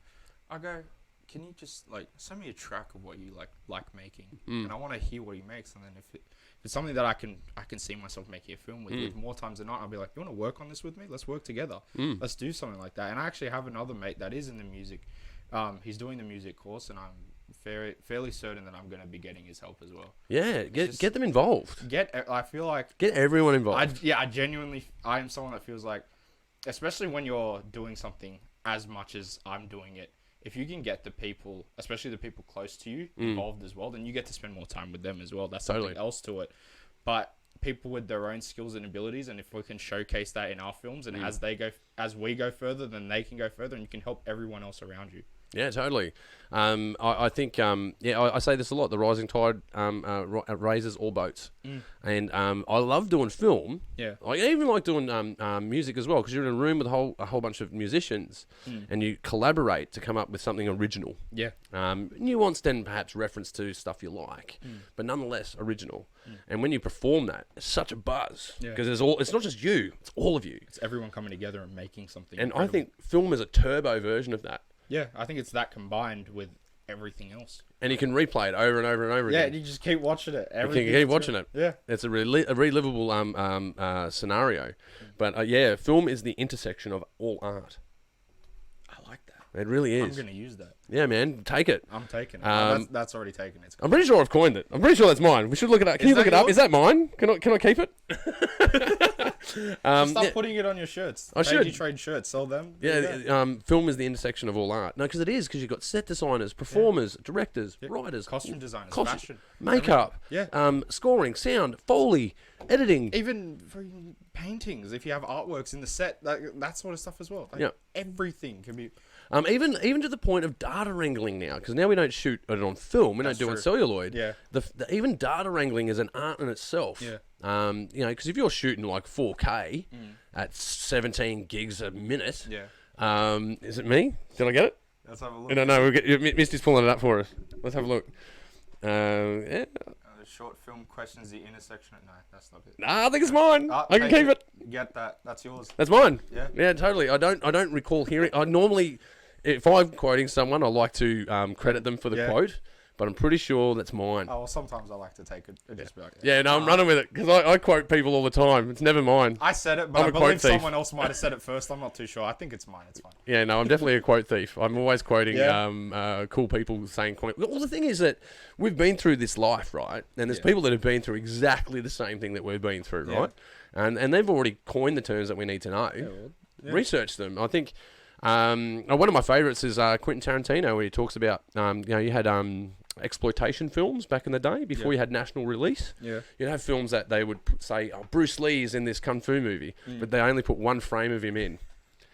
I go, can you just like send me a track of what you like making, and I want to hear what he makes. And then if it's something that I can see myself making a film with more times than not, I'll be like, you want to work on this with me? Let's work together. Let's do something like that. And I actually have another mate that is in the music. He's doing the music course, and I'm fairly certain that I'm going to be getting his help as well. Yeah, get them involved. I feel like get everyone involved. I am someone that feels like, especially when you're doing something as much as I'm doing it, if you can get the people, especially the people close to you, involved as well, then you get to spend more time with them as well. That's something else to it. But people with their own skills and abilities, and if we can showcase that in our films, and as we go further, then they can go further, and you can help everyone else around you. Yeah, totally. I think, I say this a lot. The rising tide raises all boats. And I love doing film. Yeah. I even like doing music as well, because you're in a room with a whole bunch of musicians, and you collaborate to come up with something original. Yeah. Nuanced and perhaps reference to stuff you like, but nonetheless original. And when you perform that, it's such a buzz, because it's not just you, it's all of you. It's everyone coming together and making something. And incredible. I think film is a turbo version of that. Yeah, I think it's that combined with everything else. And you can replay it over and over and over Yeah, again. and you just keep watching it. You can keep watching it. Yeah. It's a relivable scenario. But film is the intersection of all art. I like that. It really is. I'm going to use that. Yeah, man. Take it. I'm taking it. That's already taken. It's I'm pretty sure I've coined it. I'm pretty sure that's mine. We should look it up. Can you look it up? yours? Is that mine? Can I keep it? Start putting it on your shirts. I should. You trade shirts, sell them. Yeah, film is the intersection of all art. No, because it is, because you've got set designers, performers, directors, writers, Costume designers, costume, fashion, makeup, scoring, sound, Foley, editing. even for paintings. If you have artworks in the set, that sort of stuff as well. Like, everything can be. Even to the point of data wrangling now, because now we don't shoot it on film, we don't do it on celluloid. Yeah. Even data wrangling is an art in itself. Yeah. Because if you're shooting like 4K at 17 gigs a minute, is it me? Did I get it? Let's have a look. No, Misty's pulling it up for us. Let's have a look. Short film questions the intersection. No, that's not it. Nah, I think it's mine. I can keep it. Get that. That's yours. That's mine. Yeah. Yeah, totally. I don't recall hearing. I normally, if I'm quoting someone, I like to credit them for the quote, but I'm pretty sure that's mine. Oh, well, sometimes I like to take it. Just be like, I'm running with it, because I quote people all the time. It's never mine. I said it, but I believe someone else might have said it first. I'm not too sure. I think it's mine. It's fine. Yeah, no, I'm definitely a quote thief. I'm always quoting cool people saying quote. Well, the thing is that we've been through this life, right? And there's people that have been through exactly the same thing that we've been through, right? And they've already coined the terms that we need to know. Research them. I think one of my favourites is Quentin Tarantino, where he talks about you had exploitation films back in the day before you had national release. Yeah. You'd have films that they would say, Bruce Lee is in this kung fu movie, but they only put one frame of him in.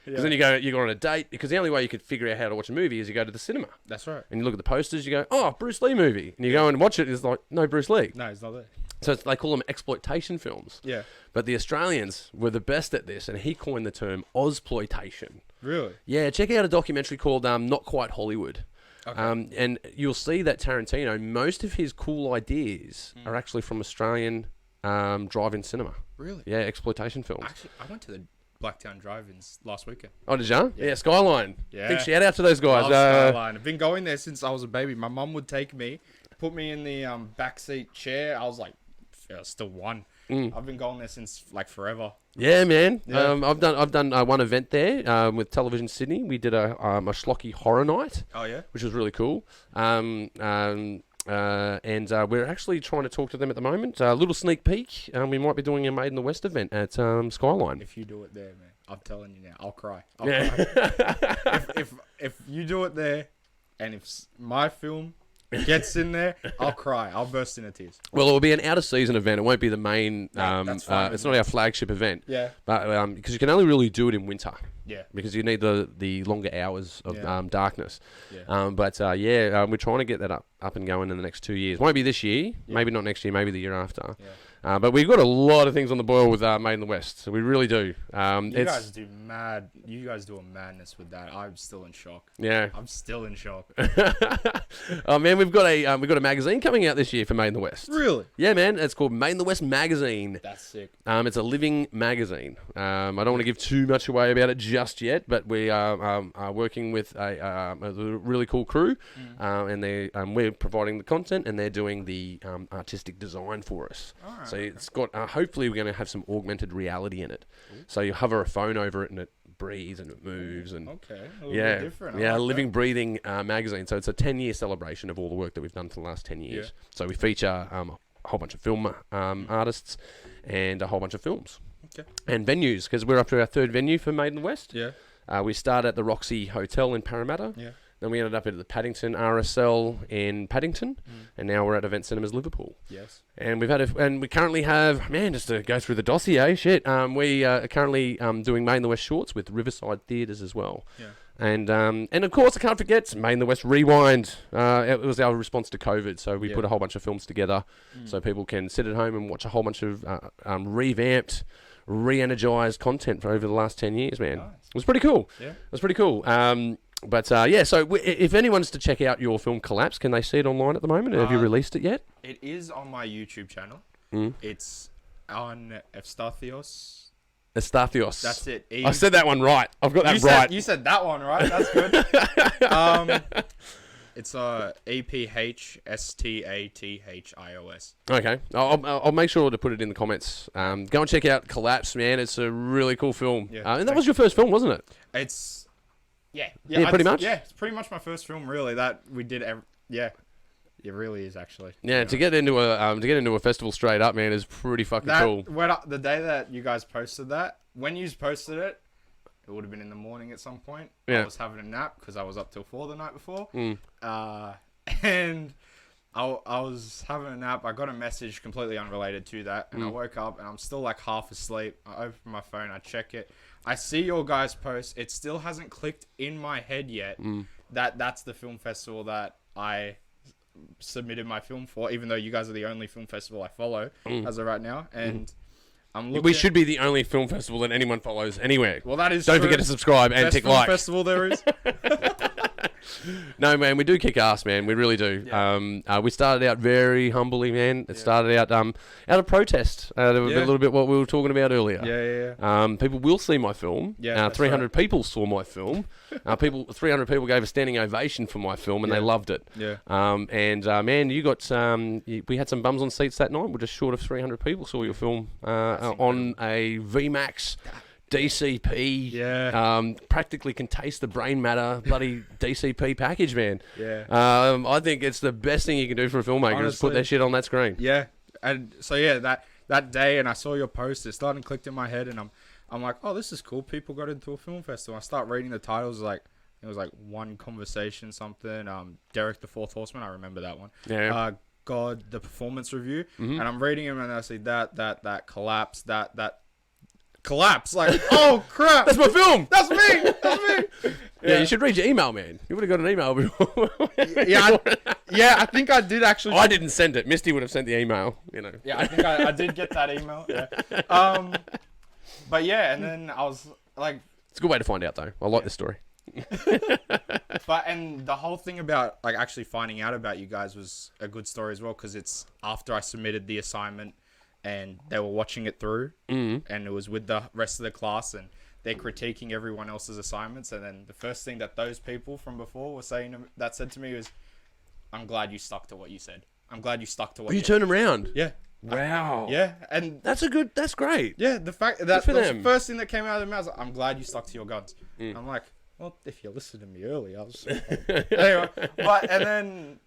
Because then you go on a date, because the only way you could figure out how to watch a movie is you go to the cinema. That's right. And you look at the posters, you go, oh, Bruce Lee movie. And you go and watch it, it's like, no Bruce Lee. No, he's not there. So they call them exploitation films. Yeah. But the Australians were the best at this, and he coined the term Ozploitation. Really? Yeah, check out a documentary called Not Quite Hollywood. Okay. And you'll see that Tarantino, most of his cool ideas are actually from Australian drive-in cinema. Really? Yeah, exploitation films. Actually, I went to the Blacktown Drive-ins last weekend. Oh, did you? Yeah, Skyline. Yeah. Big shout out to those guys. Love Skyline. I've been going there since I was a baby. My mum would take me, put me in the backseat chair. I was like, still one. I've been going there since like forever. Yeah, man. Yeah. I've done one event there with Television Sydney. We did a schlocky horror night. Oh yeah, which was really cool. And we're actually trying to talk to them at the moment. A little sneak peek. We might be doing a Made in the West event at Skyline. If you do it there, man, I'm telling you now, I'll cry. I'll cry. if you do it there, and if my film gets in there, I'll cry. I'll burst into tears. Well, it will be an out of season event. It won't be the main. That's fine, it's not our flagship event. Yeah. But because you can only really do it in winter. Yeah. Because you need the longer hours of darkness. Yeah. We're trying to get that up and going in the next 2 years. Won't be this year. Yeah. Maybe not next year. Maybe the year after. Yeah. But we've got a lot of things on the boil with Made in the West. So we really do. You guys do mad. You guys do a madness with that. I'm still in shock. Yeah. I'm still in shock. Oh man, we've got a magazine coming out this year for Made in the West. Really? Yeah, man. It's called Made in the West Magazine. That's sick. It's a living magazine. I don't want to give too much away about it just yet, but we are working with a really cool crew, and we're providing the content, and they're doing the artistic design for us. All right. So it's got, hopefully we're going to have some augmented reality in it. Ooh. So you hover a phone over it and it breathes and it moves. And okay, a little bit different. Yeah, living, breathing magazine. So it's a 10-year celebration of all the work that we've done for the last 10 years. Yeah. So we feature a whole bunch of film artists and a whole bunch of films. Okay. And venues, because we're up to our third venue for Made in the West. Yeah. We started at the Roxy Hotel in Parramatta. Yeah. Then we ended up at the Paddington RSL in Paddington, and now we're at Event Cinemas Liverpool. Yes. And we currently have, just to go through the dossier, we are currently doing Made in the West shorts with Riverside Theatres as well. Yeah. And of course, I can't forget Made in the West Rewind. It was our response to COVID, so we put a whole bunch of films together so people can sit at home and watch a whole bunch of revamped, re-energized content for over the last 10 years, man. Nice. It was pretty cool. Yeah. It was pretty cool. So if anyone's to check out your film Collapse, can they see it online at the moment? Have you released it yet? It is on my YouTube channel. It's on Eustathios. Eustathios. That's it. I said that one right. I've got that right. You said that one right. That's good. It's EPHSTATHIOS. Okay, I'll make sure to put it in the comments. Go and check out Collapse, man. It's a really cool film. Yeah, and that was your first film, wasn't it? It's pretty much. Yeah, it's pretty much my first film, really. That we did. It really is actually. Yeah, to get into a festival straight up, man, is pretty fucking cool. The day that you guys posted that, when you posted it, it would have been in the morning at some point. Yeah. I was having a nap because I was up till 4 the night before. And I was having a nap. I got a message completely unrelated to that, and I woke up and I'm still like half asleep. I open my phone, I check it. I see your guys' post. It still hasn't clicked in my head yet that that's the film festival that I submitted my film for, even though you guys are the only film festival I follow as of right now. And I'm looking. We should be the only film festival that anyone follows anywhere. Well, that is Don't true. forget to subscribe and tick like. Best film festival there is. No, man, we do kick ass, man. We really do. Yeah. We started out very humbly, man. It started out out of protest, a little bit what we were talking about earlier. Yeah. People will see my film. 300 people saw my film. 300 people gave a standing ovation for my film, and they loved it. Yeah. Man, you got we had some bums on seats that night. We're just short of 300 people saw your film on a VMAX. DCP, practically can taste the brain matter, bloody DCP package, man. Yeah. I think it's the best thing you can do for a filmmaker. Honestly, is put that shit on that screen. Yeah, and so that day, and I saw your post, it started and clicked in my head, and I'm like, oh, this is cool. People got into a film festival. I start reading the titles, it was like One Conversation something. Derek the Fourth Horseman, I remember that one. Yeah. God, the performance review, and I'm reading them, and I see that collapse, that. Collapse, like, oh crap, that's my film. That's me. Yeah, you should read your email, man. You would have got an email before. I think I did actually. I didn't send it. Misty would have sent the email. Yeah, I think I did get that email. Yeah. But yeah, and then I was like, it's a good way to find out, though. I like this story. And the whole thing about like actually finding out about you guys was a good story as well, because it's after I submitted the assignment. And they were watching it through, and it was with the rest of the class, and they're critiquing everyone else's assignments. And then the first thing that those people from before were saying that said to me was, "I'm glad you stuck to what you said. I'm glad you stuck to what you turned around." Yeah. Wow. Yeah, and that's great. Yeah, the fact that was the first thing that came out of their mouths. I'm glad you stuck to your guns. I'm like, well, if you listened to me earlier, I was anyway. And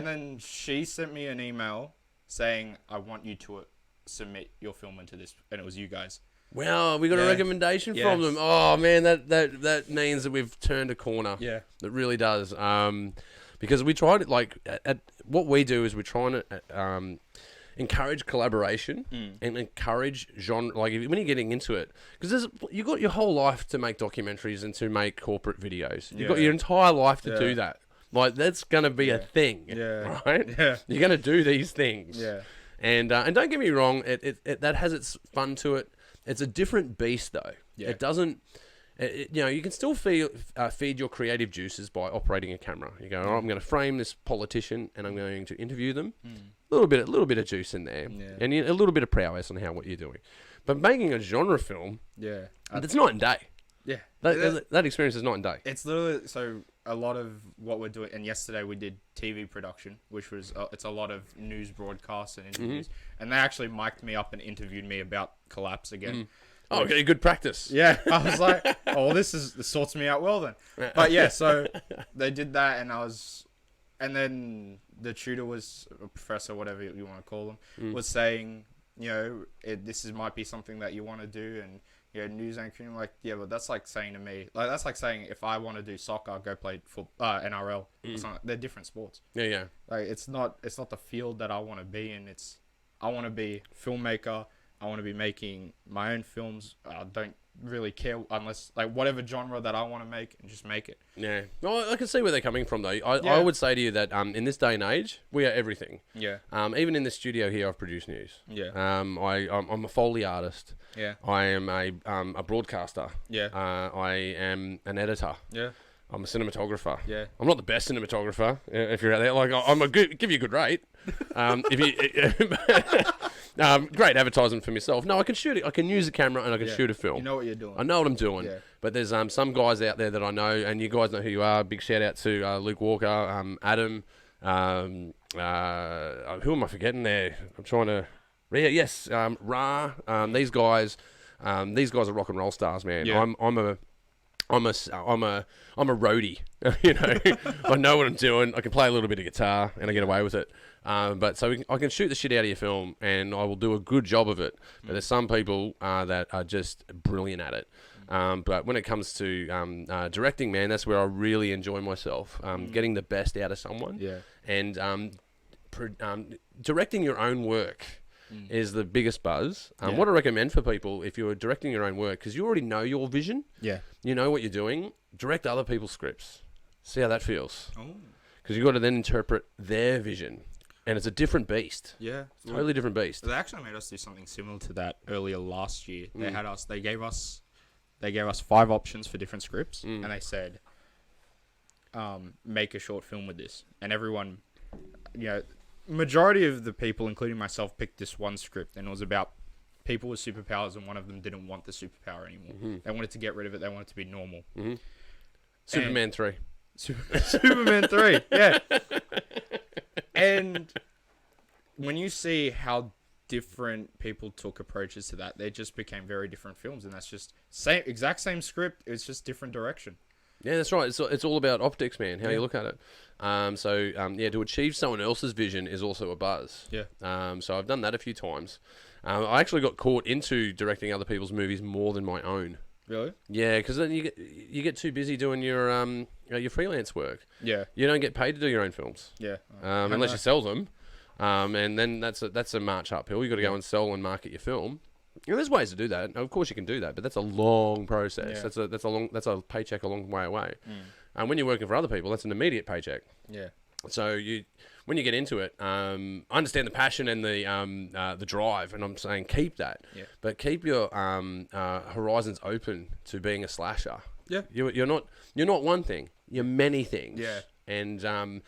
then she sent me an email saying, I want you to submit your film into this, and it was you guys. Wow, we got a recommendation from them. Oh man, that means that we've turned a corner. Yeah, it really does. Because we tried it. Like at what we do is we're trying to encourage collaboration and encourage genre. Like when you're getting into it, because you got your whole life to make documentaries and to make corporate videos. You've got your entire life to do that. Like that's gonna be a thing, right? Yeah, you're gonna do these things. Yeah, and don't get me wrong, it that has its fun to it. It's a different beast though. Yeah. It doesn't. You can still feed your creative juices by operating a camera. You go, I'm going to frame this politician and I'm going to interview them. A little bit of juice in there, and a little bit of prowess on what you're doing. But making a genre film, it's night and day. Yeah, that experience is night and day. It's literally so a lot of what we're doing. And yesterday we did TV production, which was it's a lot of news broadcasts and interviews. And they actually mic'd me up and interviewed me about Collapse again. Oh, okay, good practice. Yeah, I was like, oh, this sorts me out well then. But yeah, so they did that, and then the tutor was, a professor, whatever you want to call them, was saying, this might be something that you want to do, and news anchoring, like, yeah, but that's like saying to me, like, that's like saying if I want to do soccer, I'll go play NRL. They're different sports. Yeah. Like, it's not the field that I want to be in. I want to be filmmaker, I want to be making my own films. I don't really care unless like whatever genre that I want to make and just make it. Yeah. Well, I can see where they're coming from though. I would say to you that in this day and age, we are everything. Yeah. Even in the studio here, I've produced news. Yeah. I'm a Foley artist. Yeah. I am a broadcaster. Yeah. I am an editor. Yeah. I'm a cinematographer. Yeah. I'm not the best cinematographer if you're out there. Like give you a good rate. If you great advertisement for myself. No, I can shoot it. I can use a camera and I can shoot a film. You know what you're doing. I know what I'm doing. Yeah. But there's some guys out there that I know, and you guys know who you are. Big shout out to Luke Walker, Adam. Who am I forgetting there? I'm trying to. Yeah, yes, Ra. These guys are rock and roll stars, man. Yeah. I'm a roadie, you know. I know what I'm doing. I can play a little bit of guitar, and I get away with it. But so I can shoot the shit out of your film, and I will do a good job of it. But there's some people that are just brilliant at it. But when it comes to directing, man, that's where I really enjoy myself. Getting the best out of someone, and directing your own work. Is the biggest buzz. What I recommend for people, if you're directing your own work, because you already know your vision, you know what you're doing, direct other people's scripts. See how that feels. Because you've got to then interpret their vision. And it's a different beast. Yeah. Totally different beast. They actually made us do something similar to that earlier last year. They gave us 5 options for different scripts, and they said, make a short film with this. And everyone, majority of the people, including myself, picked this one script, and it was about people with superpowers, and one of them didn't want the superpower anymore. They wanted to get rid of it. They wanted to be normal. Superman 3. Superman 3, yeah. And when you see how different people took approaches to that, they just became very different films, and that's just exact same script. It's just different direction. Yeah, that's right. It's all about optics, man. How you look at it. To achieve someone else's vision is also a buzz. Yeah. So I've done that a few times. I actually got caught into directing other people's movies more than my own. Really? Yeah, because then you get too busy doing your freelance work. Yeah. You don't get paid to do your own films. Yeah. Unless you sell them. And then that's a march uphill. You got to go and sell and market your film. There's ways to do that. Of course you can do that, but that's a long process. Yeah. That's a paycheck a long way away. And when you're working for other people, that's an immediate paycheck. Yeah. So when you get into it, I understand the passion and the drive, and I'm saying keep that. Yeah. But keep your horizons open to being a slasher. Yeah. You're not one thing. You're many things. Yeah. And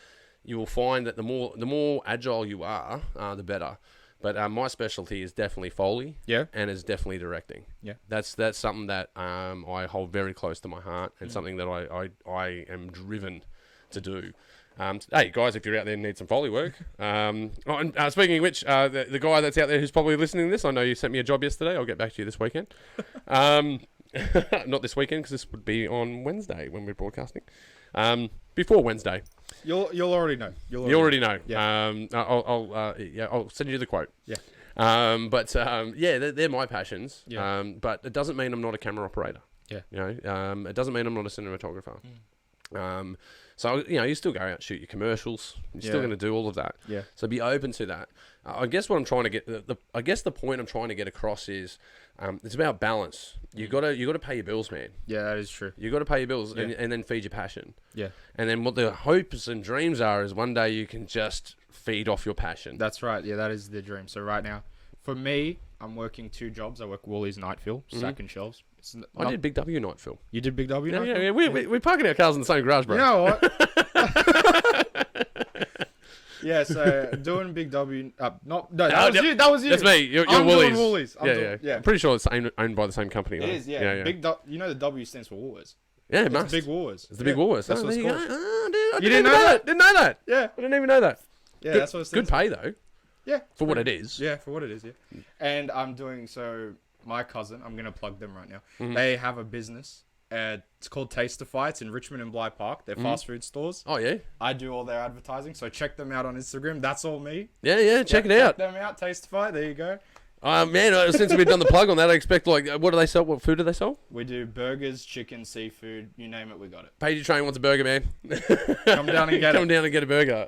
you will find that the more agile you are, the better. But my specialty is definitely Foley. Yeah. And is definitely directing. Yeah. That's something that I hold very close to my heart, and something that I am driven to do. Hey guys, if you're out there and need some Foley work, speaking of which, the guy that's out there who's probably listening to this, I know you sent me a job yesterday. I'll get back to you this weekend. Not this weekend, because this would be on Wednesday when we're broadcasting. Before Wednesday. You'll already know. You already know. Yeah. I'll send you the quote. Yeah. They're my passions. Yeah. But it doesn't mean I'm not a camera operator. Yeah. It doesn't mean I'm not a cinematographer. So you still go out and shoot your commercials. You're still going to do all of that. Yeah. So be open to that. I guess what I'm trying to get, the point I'm trying to get across is, it's about balance. You gotta pay your bills, man. Yeah, that is true. You gotta pay your bills and then feed your passion. Yeah. And then what the hopes and dreams are is one day you can just feed off your passion. That's right. Yeah, that is the dream. So right now, for me, I'm working 2 jobs. I work Woolies night fill, stacking shelves. I did Big W night fill. You did Big W night fill? Yeah. We're parking our cars in the same garage, bro. You know what? Yeah, so doing Big W. That was you. That's me. You're I'm Woolies. doing Woolies. Yeah. I'm pretty sure it's owned by the same company. It is, yeah. Big you know the W stands for Woolworths. Yeah, it It's must. Big Woolworths. It's the Big Woolworths. That's what it's called. I You didn't know that? Didn't know that. Yeah. I didn't even know that. Yeah, Good, that's what it good stands pay though. Yeah. For what it is. Yeah, for what it is, yeah. And I'm doing, my cousin, I'm going to plug them right now. Mm-hmm. They have a business. It's called Tasteify. It's in Richmond and Bligh Park. They're fast food stores. Oh, yeah? I do all their advertising, so check them out on Instagram. That's all me. Yeah, check it out. Check them out, Tasteify. There you go. Man, since we've done the plug on that, I expect, what do they sell? What food do they sell? We do burgers, chicken, seafood, you name it, we got it. Pagey Train wants a burger, man. Come down and get it. Come down and get a burger.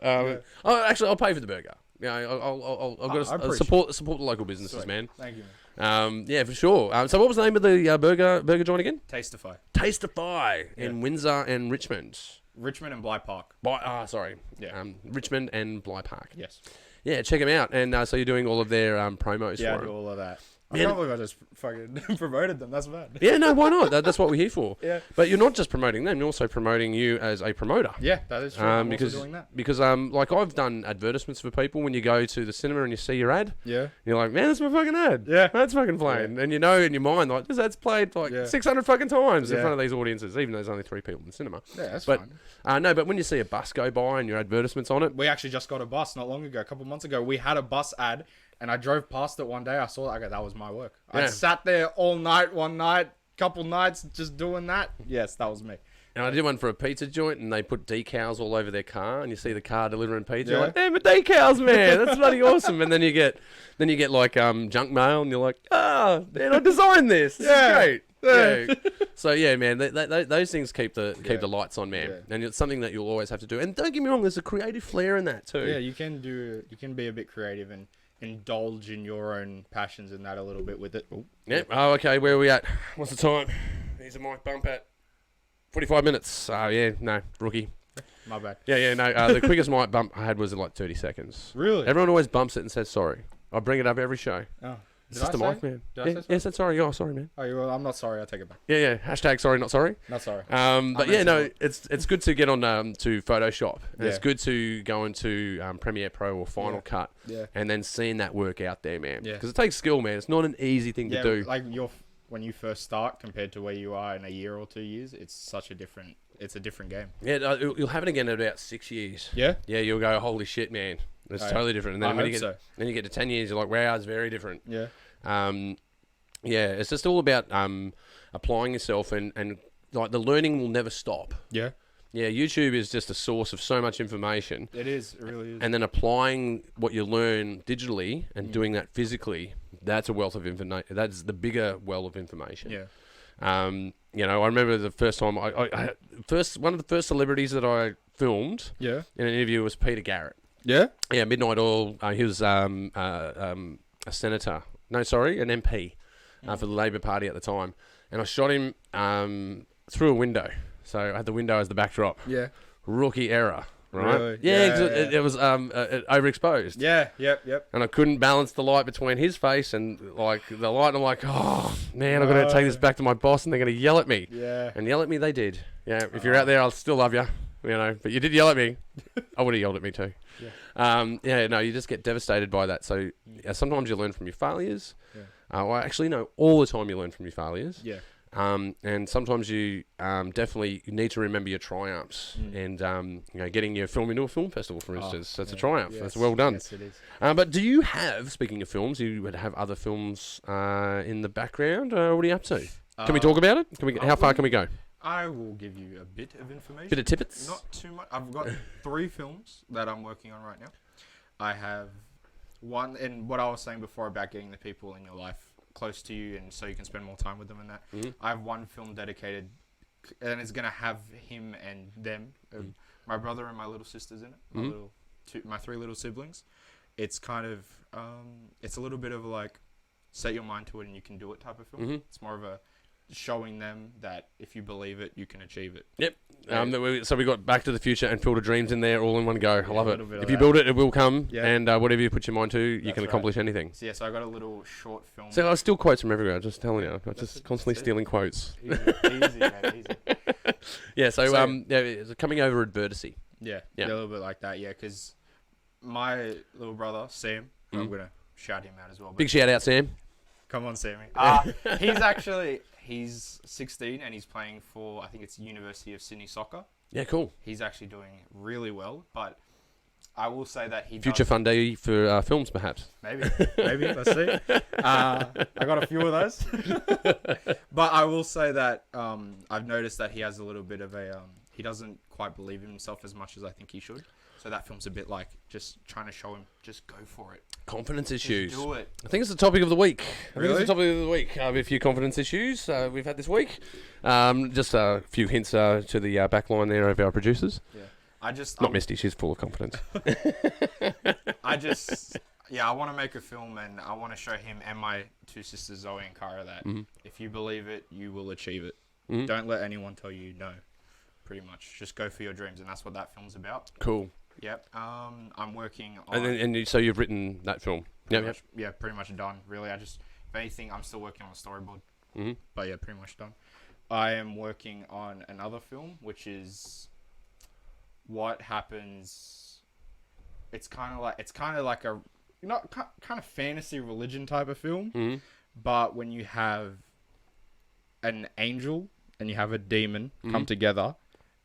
I'll pay for the burger. Yeah, I've got to support the local businesses, Sweet. man. Thank you, man. Yeah, for sure. So what was the name of the burger joint again? Tasteify. Tasteify in Windsor and Richmond. Richmond and Bly Park. Yeah. Richmond and Bly Park. Yes. Yeah, check them out. And so you're doing all of their promos Yeah, I for do them. all of that. Man. I can't believe I just fucking promoted them. That's bad. Yeah, no, why not? That's what we're here for. Yeah. But you're not just promoting them, you're also promoting you as a promoter. Yeah, that is true. I'm because, also doing that. Because, like, I've done advertisements for people when you go to the cinema and you see your ad. Yeah. You're like, man, that's my fucking ad. Yeah. That's fucking playing. Yeah. And you know in your mind, like, this ad's played like 600 fucking times in Yeah. front of these audiences, even though there's only 3 people in the cinema. Yeah, that's But, fine. no, but when you see a bus go by and your advertisements on it. We actually just got a bus not long ago, a couple months ago. We had a bus ad, and I drove past it one day. I saw that. That was my work. Yeah. I sat there all night, one night, couple nights, just doing that. Yes, that was me. And I did one for a pizza joint, and they put decals all over their car, and you see the car delivering pizza. Yeah. You're like, damn it, decals, man, that's bloody awesome. And then you get like junk mail, and you're like, man, I designed this. This is great. Yeah. So yeah, man, those things keep the lights on, man, and it's something that you'll always have to do. And don't get me wrong, there's a creative flair in that too. Yeah, you can be a bit creative and indulge in your own passions in that a little bit with it. Ooh. Yep. Oh, okay. Where are we at? What's the time? Here's a mic bump at 45 minutes. Oh yeah, no, rookie. My bad. Yeah, no. The quickest mic bump I had was in like 30 seconds. Really? Everyone always bumps it and says sorry. I bring it up every show. Oh. It's just a mic, man. Did I say sorry? Yeah, said sorry. Oh, sorry, man. Oh, well, I'm not sorry. I take it back. Yeah. Hashtag sorry, not sorry. Not sorry. But yeah, no, it's good to get on to Photoshop. And Yeah. it's good to go into Premiere Pro or Final Cut. Yeah. And then seeing that work out there, man. Yeah. Because it takes skill, man. It's not an easy thing to do. Like when you first start compared to where you are in a year or 2 years, it's a different game. Yeah, you'll have it again in about 6 years. Yeah. Yeah, you'll go, holy shit, man. It's totally different. And then when you get to 10 years, you're like, wow, it's very different. Yeah. Yeah, it's just all about applying yourself and like the learning will never stop. Yeah. Yeah, YouTube is just a source of so much information. It is. It really is. And then applying what you learn digitally and doing that physically, that's a wealth of information. That's the bigger well of information. Yeah. You know, I remember the first time one of the first celebrities that I filmed Yeah. in an interview was Peter Garrett. Yeah. Yeah, Midnight Oil. He was a senator. No, sorry, an MP for the Labor Party at the time. And I shot him through a window. So I had the window as the backdrop. Yeah. Rookie error, right? Really? Yeah, Yeah, 'cause yeah. it was overexposed. Yeah. Yep. And I couldn't balance the light between his face and like the light. And I'm like, oh man, I'm gonna take this back to my boss, and they're gonna yell at me. Yeah. And yell at me, they did. Yeah. If you're out there, I'll still love you. You know, but you did yell at me. I would have yelled at me too. Yeah. No, you just get devastated by that. So sometimes you learn from your failures. Yeah. Well, actually, no, all the time you learn from your failures. Yeah. And sometimes you definitely need to remember your triumphs. And getting your film into a film festival, for instance, that's a triumph. Yes. That's well done. Yes, it is. But do you have, speaking of films, you would have other films in the background? What are you up to? Can we talk about it? How far can we go? I will give you a bit of information. Bit of tippets? Not too much. I've got 3 films that I'm working on right now. I have one, and what I was saying before about getting the people in your life close to you and so you can spend more time with them and that. I have one film dedicated, and it's going to have him and them, my brother and my little sisters in it, my 3 little siblings. It's kind of, it's a little bit of like, set your mind to it and you can do it type of film. It's more of a showing them that if you believe it, you can achieve it. Yep. So we got Back to the Future and Field of Dreams in there all in one go. I love it. If you that. build it, it will come. Yeah. And whatever you put your mind to, you can accomplish anything. So I got a little short film. So I steal quotes from everywhere. I'm just telling you. I'm just constantly stealing quotes. Easy, man, easy. Yeah. So it's coming over adversity. Yeah, a little bit like that. Yeah, because my little brother Sam, I'm gonna shout him out as well. Big shout out, Sam. Come on, Sammy. He's 16 and he's playing for, I think it's University of Sydney Soccer. Yeah, cool. He's actually doing really well, but I will say that he Future fundee for films, perhaps. Maybe. Let's see. I got a few of those. But I will say that I've noticed that he has a little bit of a... he doesn't quite believe in himself as much as I think he should. So that film's a bit like just trying to show him, just go for it. Confidence issues. Just do it. I think it's the topic of the week. Really? It's the topic of the week. A few confidence issues we've had this week. Just a few hints to the back line there of our producers. Yeah. Not Misty, she's full of confidence. I want to make a film, and I want to show him and my two sisters, Zoe and Kara, that if you believe it, you will achieve it. Don't let anyone tell you no. Pretty much, just go for your dreams, and that's what that film's about. Cool. Yep. I'm working on. So you've written that film. Yep. Yeah, pretty much done. Really, if anything, I'm still working on the storyboard. But yeah, pretty much done. I am working on another film, which is what happens. It's kind of like a kind of fantasy religion type of film, but when you have an angel and you have a demon come together,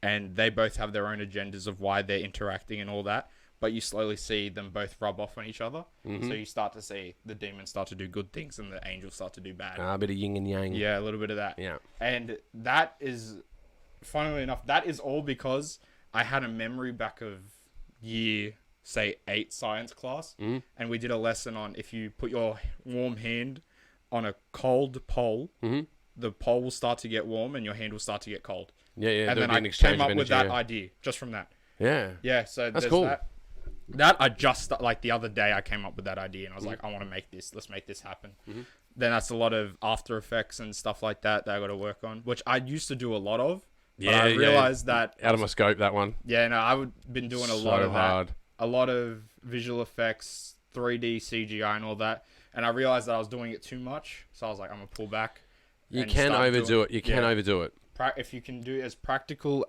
and they both have their own agendas of why they're interacting and all that, but you slowly see them both rub off on each other. So you start to see the demons start to do good things and the angels start to do bad. A bit of yin and yang. Yeah, a little bit of that. Yeah. And that is, funnily enough, that is all because I had a memory back of year, say, 8 science class, and we did a lesson on if you put your warm hand on a cold pole, the pole will start to get warm and your hand will start to get cold. Yeah. And then I came up with that idea just from that. Yeah. Yeah, so that's there's cool. That I just, like, the other day I came up with that idea and I was like, I want to make this. Let's make this happen. Then that's a lot of After Effects and stuff like that I got to work on, which I used to do a lot of. But I realized that... Out of my scope, that one. Yeah, no, I've been doing a lot of that. A lot of visual effects, 3D, CGI and all that. And I realized that I was doing it too much. So I was like, I'm going to pull back. You can overdo it. You can overdo it. If you can do it as practical,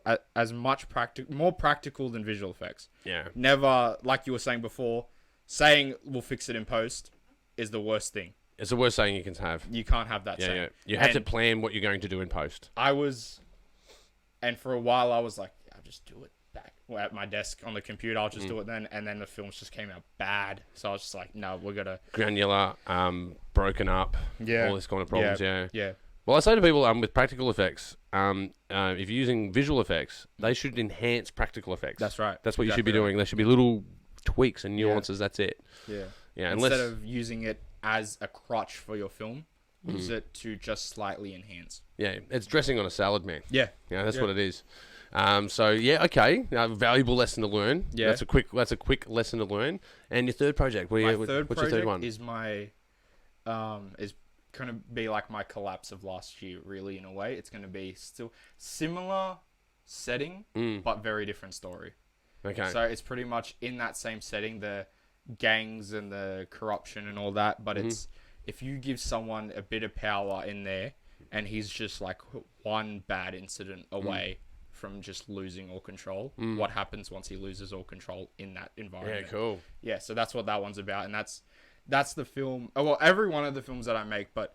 more practical than visual effects. Yeah. Never, like you were saying before, saying we'll fix it in post is the worst thing. It's the worst saying you can have. You can't have that saying. Yeah. You have to plan what you're going to do in post. And for a while I was like, I'll just do it back at my desk on the computer. I'll just do it then. And then the films just came out bad. So I was just like, no, we're going to... Granular, broken up, all this kind of problems, Yeah. Well, I say to people with practical effects, if you're using visual effects, they should enhance practical effects. That's right. That's what you should be doing. There should be little tweaks and nuances. That's it. Yeah. Instead of using it as a crutch for your film, use it to just slightly enhance. Yeah, it's dressing on a salad, man. Yeah. Yeah, that's what it is. Okay, valuable lesson to learn. Yeah. That's a quick lesson to learn. And your third project, what's your third one? Is my is going to be like my collapse of last year, really, in a way. It's going to be still similar setting, but very different story. Okay. So it's pretty much in that same setting, the gangs and the corruption and all that, but it's if you give someone a bit of power in there and he's just like one bad incident away from just losing all control, what happens once he loses all control in that environment? Yeah, cool. Yeah, so that's what that one's about, and that's the film. Well, every one of the films that I make, but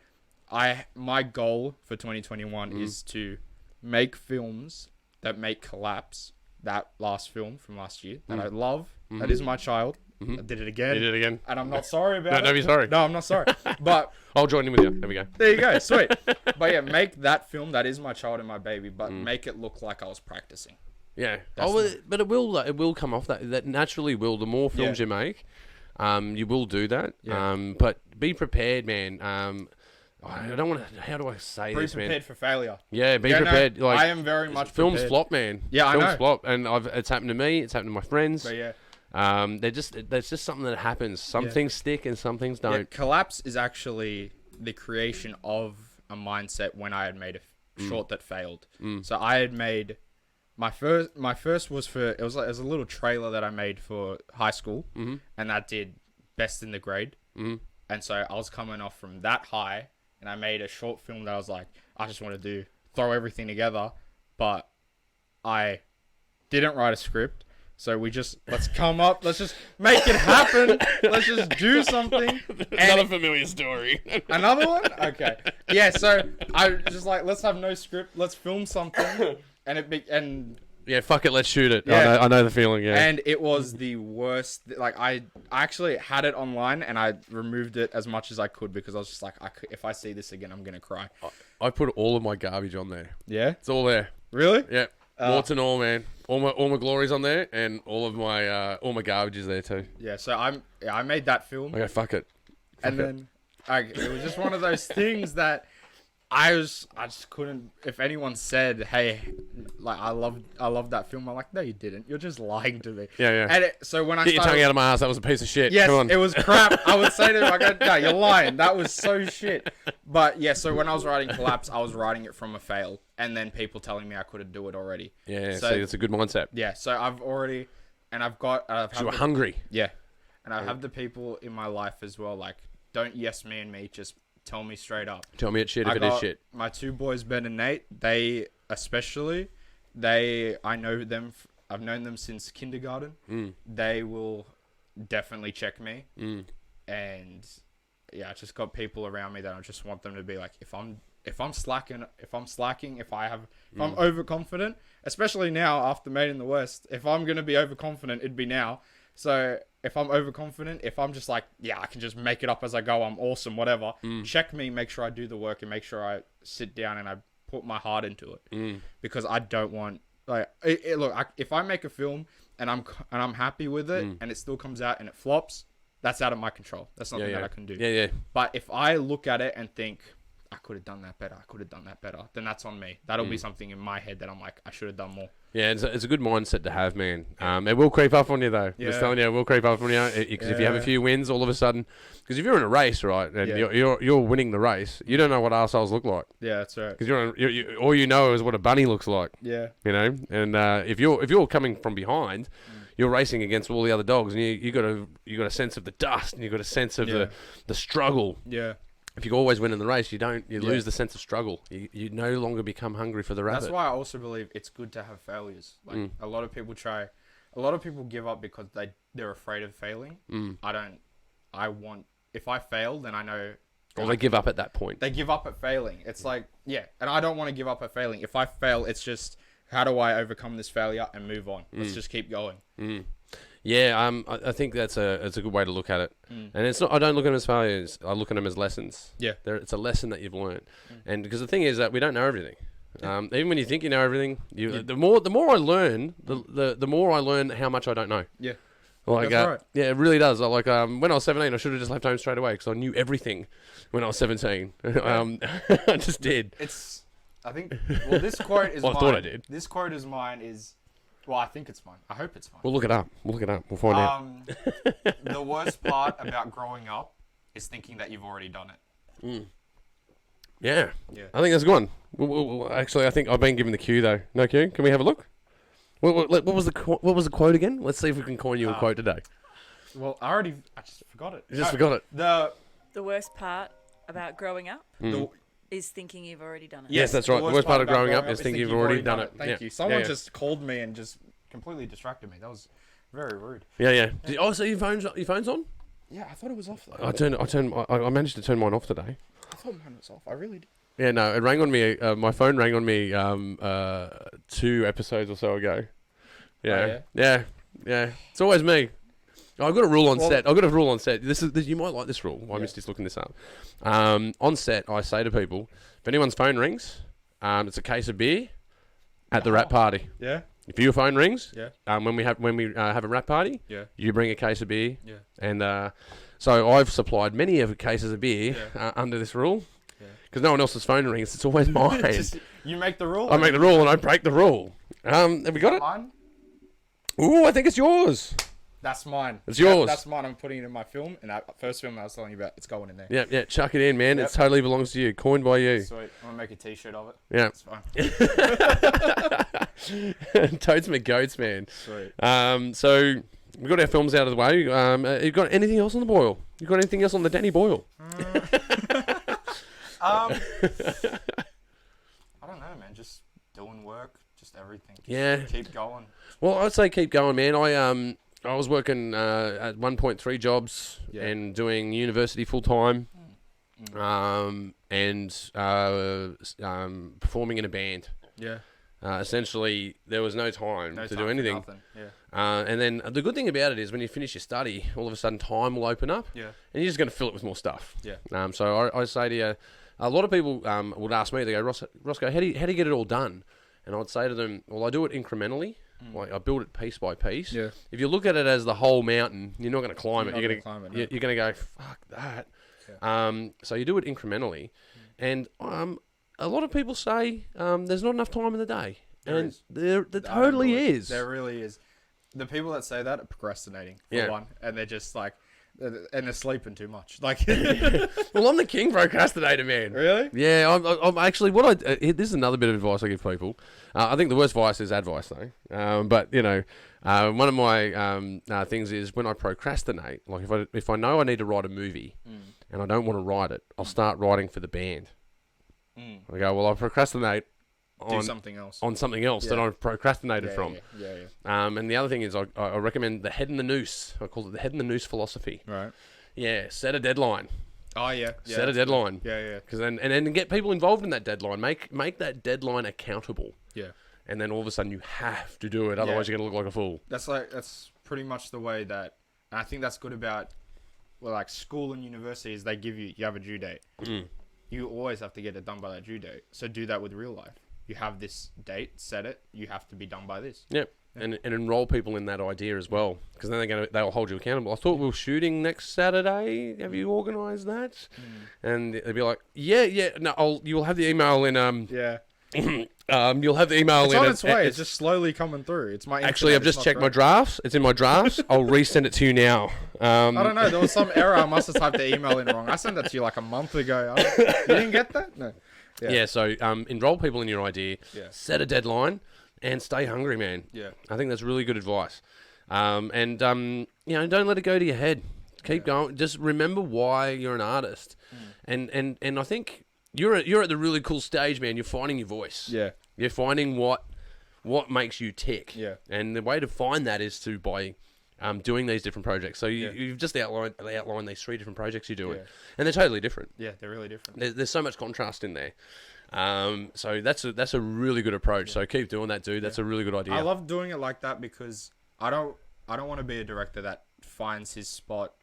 my goal for 2021 is to make films that make Collapse, that last film from last year that I love. That is my child. I did it again. You did it again. And I'm not sorry about it. Don't be sorry. No, I'm not sorry. But I'll join in with you. There we go. there you go. Sweet. But yeah, make that film that is my child and my baby, but make it look like I was practicing. Yeah. But it will come off that. That naturally will. The more films you make, you will do that. Yeah. But be prepared, man. I don't want to. How do I say this, man? Be prepared for failure. Yeah, be prepared. No, I am very much films prepared. flop, man. Yeah, I know. Films flop, and it's happened to me. It's happened to my friends. But yeah. That's just something that happens. Some things stick and some things don't. Yeah, Collapse is actually the creation of a mindset when I had made a short that failed. So I had made my first was for it was a little trailer that I made for high school, and that did best in the grade. And so I was coming off from that high, and I made a short film that I was like, I just want to throw everything together, but I didn't write a script. So let's just make it happen. Let's just do something. Another familiar story. Another one? Okay. Yeah, so I just like, let's have no script. Let's film something. Yeah, fuck it, let's shoot it. Yeah. I know the feeling, yeah. And it was the worst. Like, I actually had it online and I removed it as much as I could because I was just like, if I see this again, I'm going to cry. I put all of my garbage on there. Yeah? It's all there. Really? Yeah. Warts and all, man. All my glories on there, and all my garbage is there too. Yeah, so I made that film. Okay, fuck it. It was just one of those things that I just couldn't. If anyone said, "Hey, like I love that film," I'm like, "No, you didn't. You're just lying to me." Yeah. And so when I Get your started, tongue out of my ass. That was a piece of shit. yes, Come on. it was crap. I would say to him, "I go, no, you're lying. That was so shit." But yeah, so when I was writing Collapse, I was writing it from a fail, and then people telling me I couldn't do it already. Yeah. So See, it's a good mindset. yeah, so I've already, and I've You were hungry. yeah, and I have the people in my life as well. Like, don't yes me and me. Just tell me straight up. Tell me it's shit if it is shit. My two boys, Ben and Nate, I know them. I've known them since kindergarten. They will definitely check me. And yeah, I just got people around me that I just want them to be like, if I'm slacking, if I'm overconfident, especially now after Made in the West, if I'm gonna be overconfident, it'd be now. So if I'm overconfident, if I'm just like, yeah, I can just make it up as I go, I'm awesome, whatever. Check me, make sure I do the work, and make sure I sit down and I put my heart into it. Because I don't want if I make a film and I'm happy with it and it still comes out and it flops, that's out of my control. That's nothing that I can do. Yeah. But if I look at it and think, I could have done that better, then that's on me. That'll be something in my head that I'm like, I should have done more. Yeah, it's a good mindset to have, man. It will creep up on you, though. Yeah. Just telling you, it will creep up on you. Because if you have a few wins, all of a sudden... Because if you're in a race, right, and you're winning the race, you don't know what arseholes look like. Yeah, that's right. Because all you know is what a bunny looks like. Yeah. You know? And if you're coming from behind... You're racing against all the other dogs, and you got a sense of the dust, and you got a sense of the struggle. Yeah. If you always win in the race, you lose the sense of struggle. You no longer become hungry for the rabbit. That's why I also believe it's good to have failures. Like a lot of people give up because they're afraid of failing. If I fail, then I know. Or they give up at that point. They give up at failing. It's like, yeah, and I don't want to give up at failing. If I fail, it's just, how do I overcome this failure and move on? Let's just keep going. Yeah, I think it's a good way to look at it. And it's not. I don't look at them as failures. I look at them as lessons. Yeah, it's a lesson that you've learned. And because the thing is that we don't know everything. Even when you think you know everything, the more I learn, the more I learn how much I don't know. Yeah. Like, that's right. Yeah, it really does. Like, when I was 17, I should have just left home straight away because I knew everything when I was 17. I just did. I think. Well, this quote is. Well, I thought I did. This quote is mine. Well, I think it's mine. I hope it's mine. We'll look it up. We'll find out. The worst part about growing up is thinking that you've already done it. Yeah. I think that's a good one. Actually, I think I've been given the cue though. No cue? Can we have a look? What was the quote again? Let's see if we can coin you a quote today. Well, I just forgot it. You just forgot it. The worst part about growing up is thinking you've already done it. Yes, that's right. The worst part of growing up is thinking you've already done it. Thank you. Someone just called me and just completely distracted me. That was very rude. Yeah. So your phone's on? Yeah, I thought it was off though. I managed to turn mine off today. I thought mine was off. I really did. Yeah, no, it rang on me. My phone rang on me 2 episodes or so ago. Yeah. It's always me. I've got a rule on set. You might like this rule. I missed just looking this up. On set, I say to people, if anyone's phone rings, it's a case of beer at the rap party. Yeah. If your phone rings, when we have a rap party, you bring a case of beer. Yeah. And so I've supplied many of cases of beer under this rule. Because no one else's phone rings, it's always mine. You make the rule? I make the rule and I break the rule. Have we got it? Mine? Ooh, I think it's yours. That's mine. It's yours. That's mine. I'm putting it in my film. And that first film I was telling you about, it's going in there. Yeah, chuck it in, man. It totally belongs to you. Coined by you. Sweet. I'm going to make a t-shirt of it. Yeah. It's fine. Totes me goats, man. Sweet. So we've got our films out of the way. You got anything else on the boil? You got anything else on the Danny Boyle? I don't know, man. Just doing work, just everything. Keep going. Well, I'd say keep going, man. I was working at 1.3 jobs and doing university full time, and performing in a band. Yeah. Essentially, there was no time to do anything. And then the good thing about it is when you finish your study, all of a sudden time will open up. Yeah. And you're just going to fill it with more stuff. Yeah. So I say to you, a lot of people would ask me, they go, Roscoe, how do you get it all done? And I'd say to them, well, I do it incrementally. Like I build it piece by piece. Yeah. If you look at it as the whole mountain, you're not going to climb it. You're going to go, fuck that. Yeah. So you do it incrementally, and a lot of people say there's not enough time in the day. And is. there totally is. There really is. The people that say that are procrastinating, for one. And they're just like... And they're sleeping too much. Like, well, I'm the king procrastinator, man. Really? Yeah, I'm actually this is another bit of advice I give people. I think the worst advice is advice, though. But you know, one of my things is when I procrastinate. Like if I know I need to write a movie and I don't want to write it, I'll start writing for the band. I go, well, I'll procrastinate. Do something else. On something else that I've procrastinated from. Yeah. And the other thing is I recommend the head and the noose. I call it the head and the noose philosophy. Right. Yeah, set a deadline. Oh, yeah. Set a deadline. Yeah. Because then get people involved in that deadline. Make that deadline accountable. Yeah. And then all of a sudden you have to do it. Otherwise you're going to look like a fool. That's pretty much the way that... And I think that's good about... Well, like school and universities, they give you have a due date. You always have to get it done by that due date. So do that with real life. You have this date, set it. You have to be done by this. Yep, and enroll people in that idea as well, because then they'll hold you accountable. I thought we were shooting next Saturday. Have you organised that? And they'd be like, yeah. No, you'll have the email in. You'll have the email it's in. On its way. It's just slowly coming through. It's my. Actually, I've just checked my drafts. It's in my drafts. I'll resend it to you now. I don't know. There was some error. I must have typed the email in wrong. I sent that to you like a month ago. You didn't get that? No. Yeah, so enroll people in your idea, set a deadline, and stay hungry, man. Yeah. I think that's really good advice. And don't let it go to your head. Keep going. Just remember why you're an artist. And I think you're at the really cool stage, man. You're finding your voice. Yeah. You're finding what makes you tick. Yeah. And the way to find that is by doing these different projects. So you've just outlined these 3 different projects you're doing, and they're totally different. Yeah, they're really different. There's so much contrast in there. So that's a really good approach. So keep doing that, dude. That's a really good idea. I love doing it like that because I don't want to be a director that finds his spot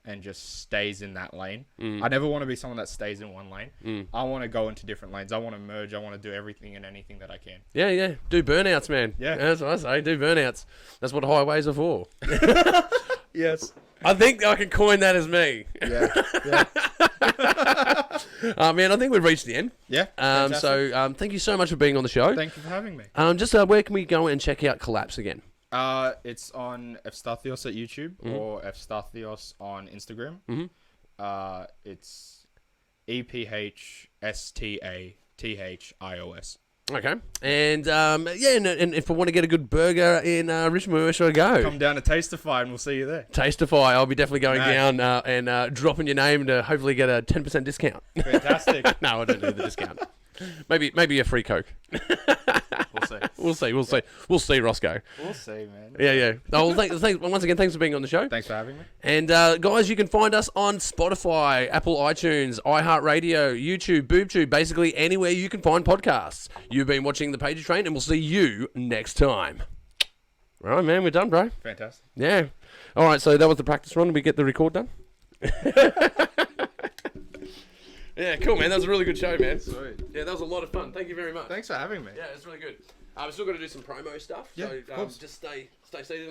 and just stays in that lane. I never want to be someone that stays in one lane. I want to go into different lanes. I want to merge. I want to do everything and anything that I can. Yeah. Do burnouts, man. Yeah. That's what I say. Do burnouts. That's what highways are for. Yes. I think I can coin that as me. Yeah. Man, I think we've reached the end. Yeah. So thank you so much for being on the show. Thank you for having me. Just where can we go and check out Collapse again? It's on Efstathios at YouTube or Efstathios on Instagram. It's EPHSTATHIOS. Okay. And and if I want to get a good burger in Richmond, where should I go? Come down to Tasteify and we'll see you there. Tasteify. I'll be definitely going down and dropping your name to hopefully get a 10% discount. Fantastic. No, I don't need the discount. Maybe a free Coke. We'll see, Roscoe. We'll see, man. Yeah. Oh, well, thanks once again. Thanks for being on the show. Thanks for having me. And guys, you can find us on Spotify, Apple iTunes, iHeartRadio, YouTube, BoobTube, basically anywhere you can find podcasts. You've been watching The Pagey Train, and we'll see you next time. All right, man, we're done, bro. Fantastic. Yeah. All right, so that was the practice run. Did we get the record done? Yeah, cool, man. That was a really good show, man. Sweet. Yeah, that was a lot of fun. Thank you very much. Thanks for having me. Yeah, it's really good. We've still got to do some promo stuff. Yeah, So of course. just stay seated.